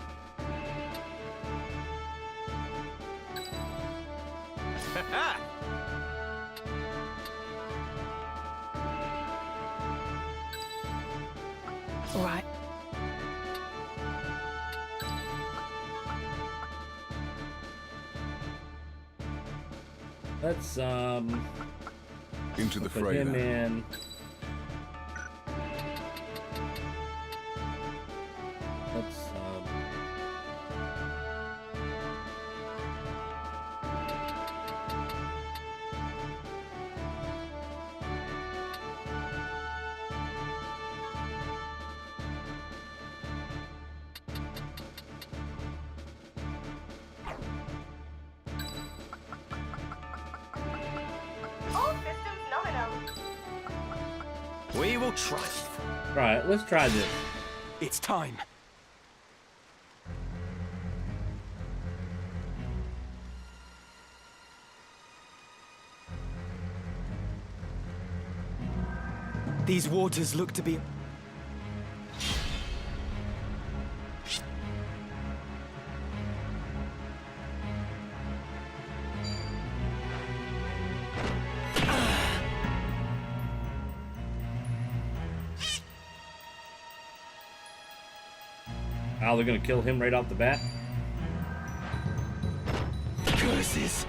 All right. Let's Into the put fray him then. in. Let's All systems nominal. We will try. try it. Let's try this. It's time. These waters look to be... Oh, they're gonna kill him right off the bat. Curses!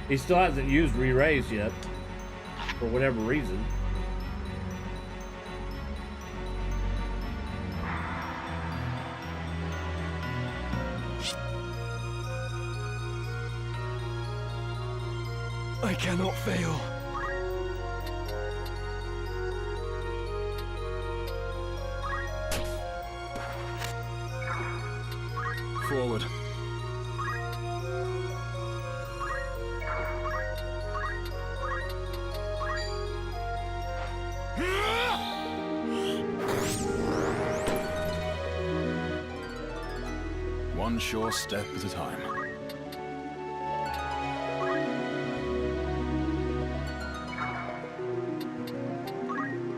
He still hasn't used re-raise yet, for whatever reason. I cannot fail. Forward. One sure step at a time.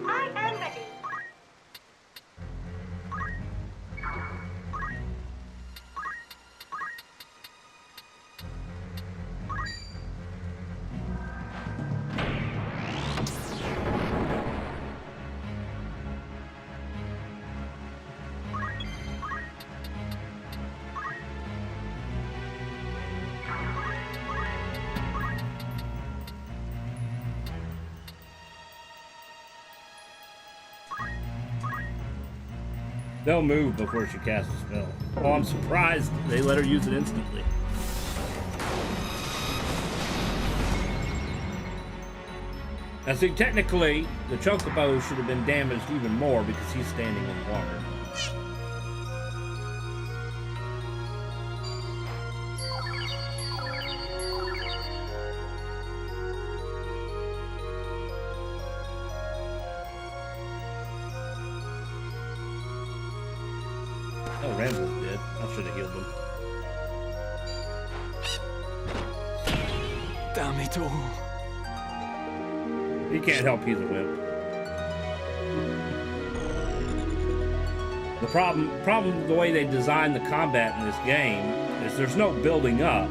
I am ready. They'll move before she casts a spell. Oh, I'm surprised they let her use it instantly. Now see, technically, the Chocobo should have been damaged even more because he's standing in water. Oh, Randall's dead. I should have healed him. Damn it all. He can't help, he's a wimp. The problem the way they designed the combat in this game is there's no building up,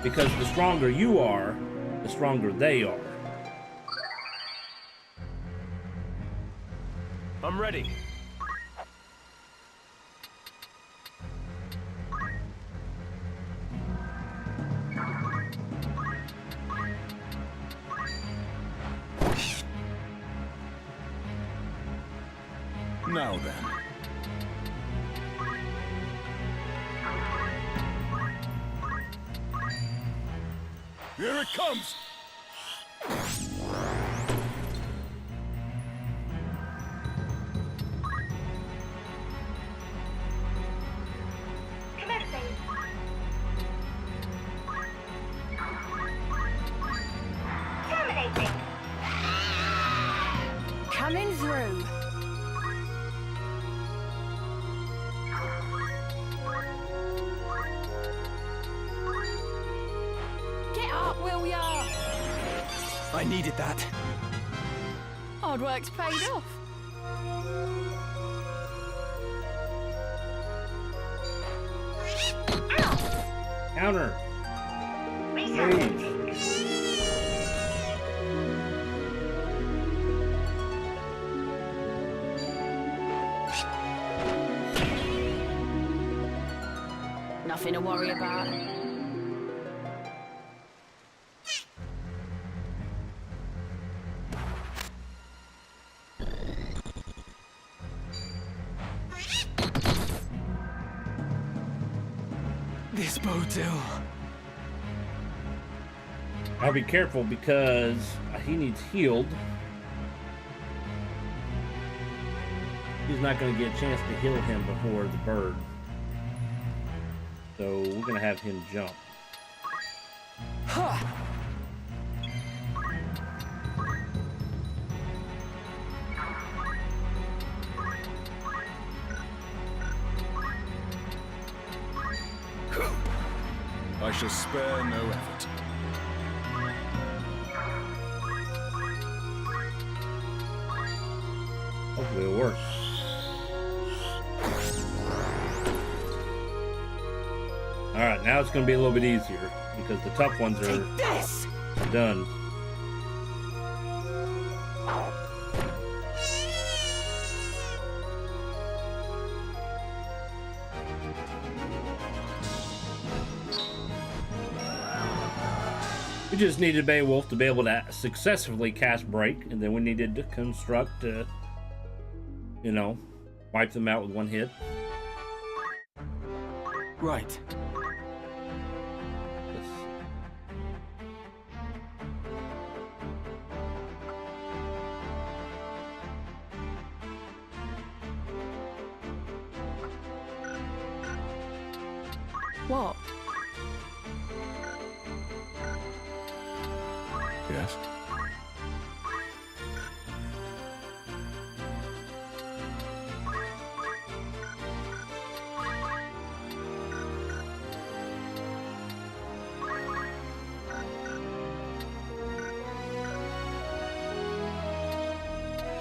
because the stronger you are, the stronger they are. I'm ready. Now then. Here it comes! Commencing. Terminating. Coming through. I needed that. Hard work's paid off. Counter. Resounding. Nothing to worry about. This bodes ill. I'll be careful because he needs healed. He's not going to get a chance to heal him before the bird. So we're going to have him jump. Ha! I shall spare no effort. Hopefully it'll work. Alright, now it's going to be a little bit easier because the tough ones are This! done. We just needed Beowulf to be able to successfully cast Break, and then we needed to construct, you know, wipe them out with one hit. Right. What? Yes?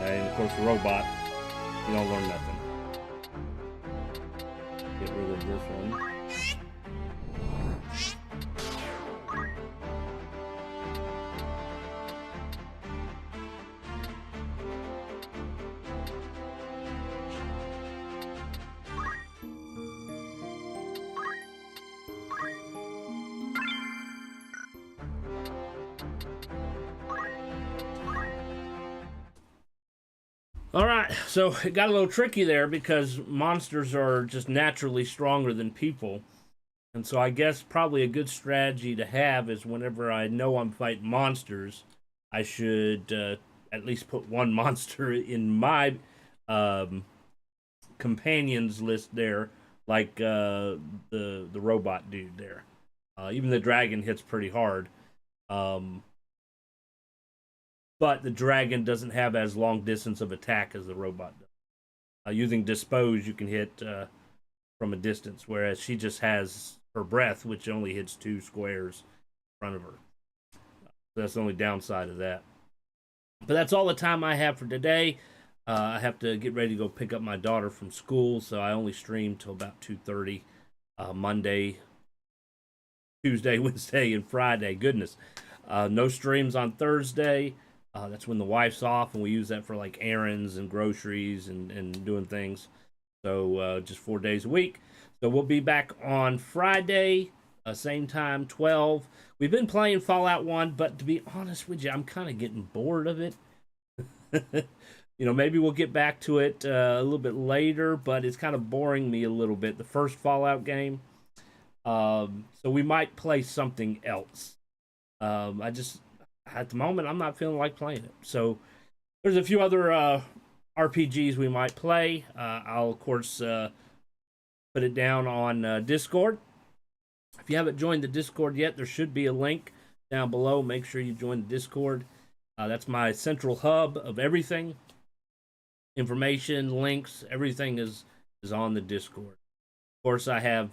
And of course, the robot, you don't learn nothing. Get rid of this one. Alright, so it got a little tricky there because monsters are just naturally stronger than people. And so I guess probably a good strategy to have is whenever I know I'm fighting monsters, I should at least put one monster in my companions list there, like the robot dude there. Even the dragon hits pretty hard. But the dragon doesn't have as long distance of attack as the robot does. Using Dispose, you can hit from a distance, whereas she just has her breath, which only hits 2 squares in front of her. So that's the only downside of that. But that's all the time I have for today. I have to get ready to go pick up my daughter from school, so I only stream till about 2:30 Monday, Tuesday, Wednesday, and Friday. Goodness. No streams on Thursday. That's when the wife's off, and we use that for like errands and groceries and doing things. So just 4 days a week. So we'll be back on Friday, same time, 12. We've been playing Fallout 1, but to be honest with you, I'm kind of getting bored of it. You know, maybe we'll get back to it a little bit later, but it's kind of boring me a little bit, the first Fallout game. So we might play something else. At the moment, I'm not feeling like playing it. So there's a few other RPGs we might play. I'll, of course, put it down on Discord. If you haven't joined the Discord yet, there should be a link down below. Make sure you join the Discord. That's my central hub of everything. Information, links, everything is on the Discord. Of course, I have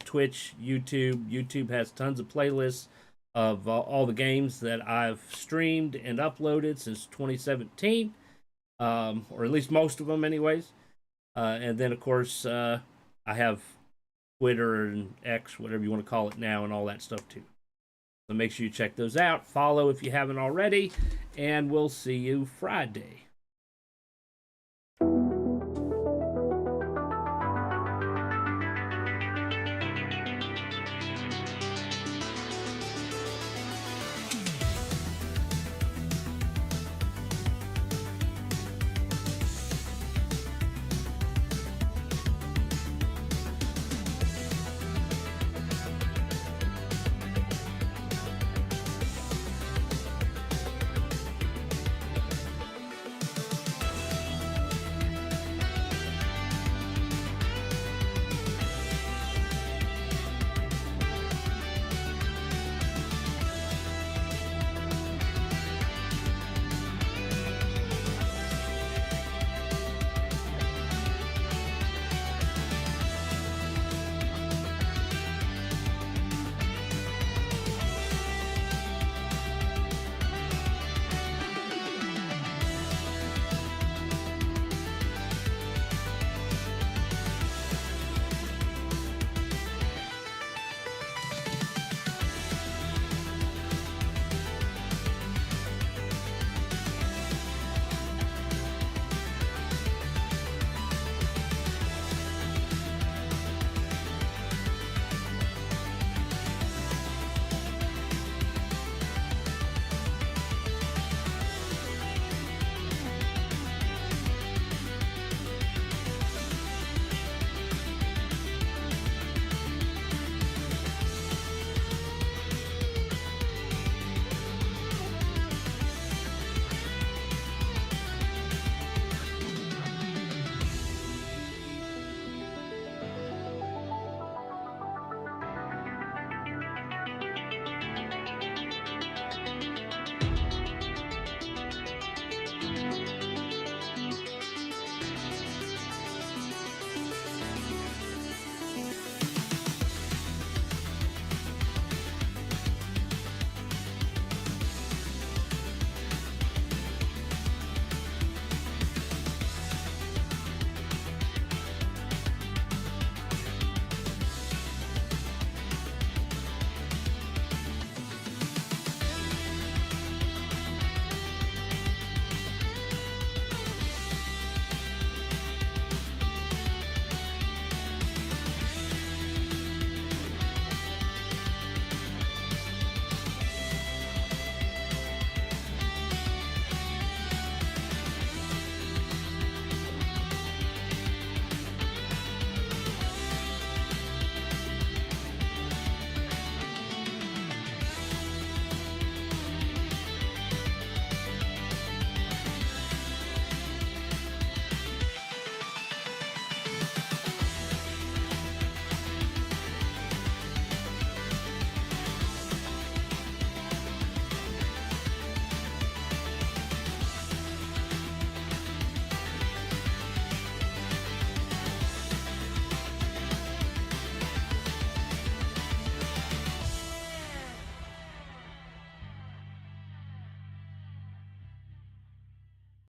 Twitch, YouTube. YouTube has tons of playlists. of all the games that I've streamed and uploaded since 2017, or at least most of them, anyways. And then, of course, I have Twitter and X, whatever you want to call it now, and all that stuff too. So make sure you check those out. Follow if you haven't already, and we'll see you Friday.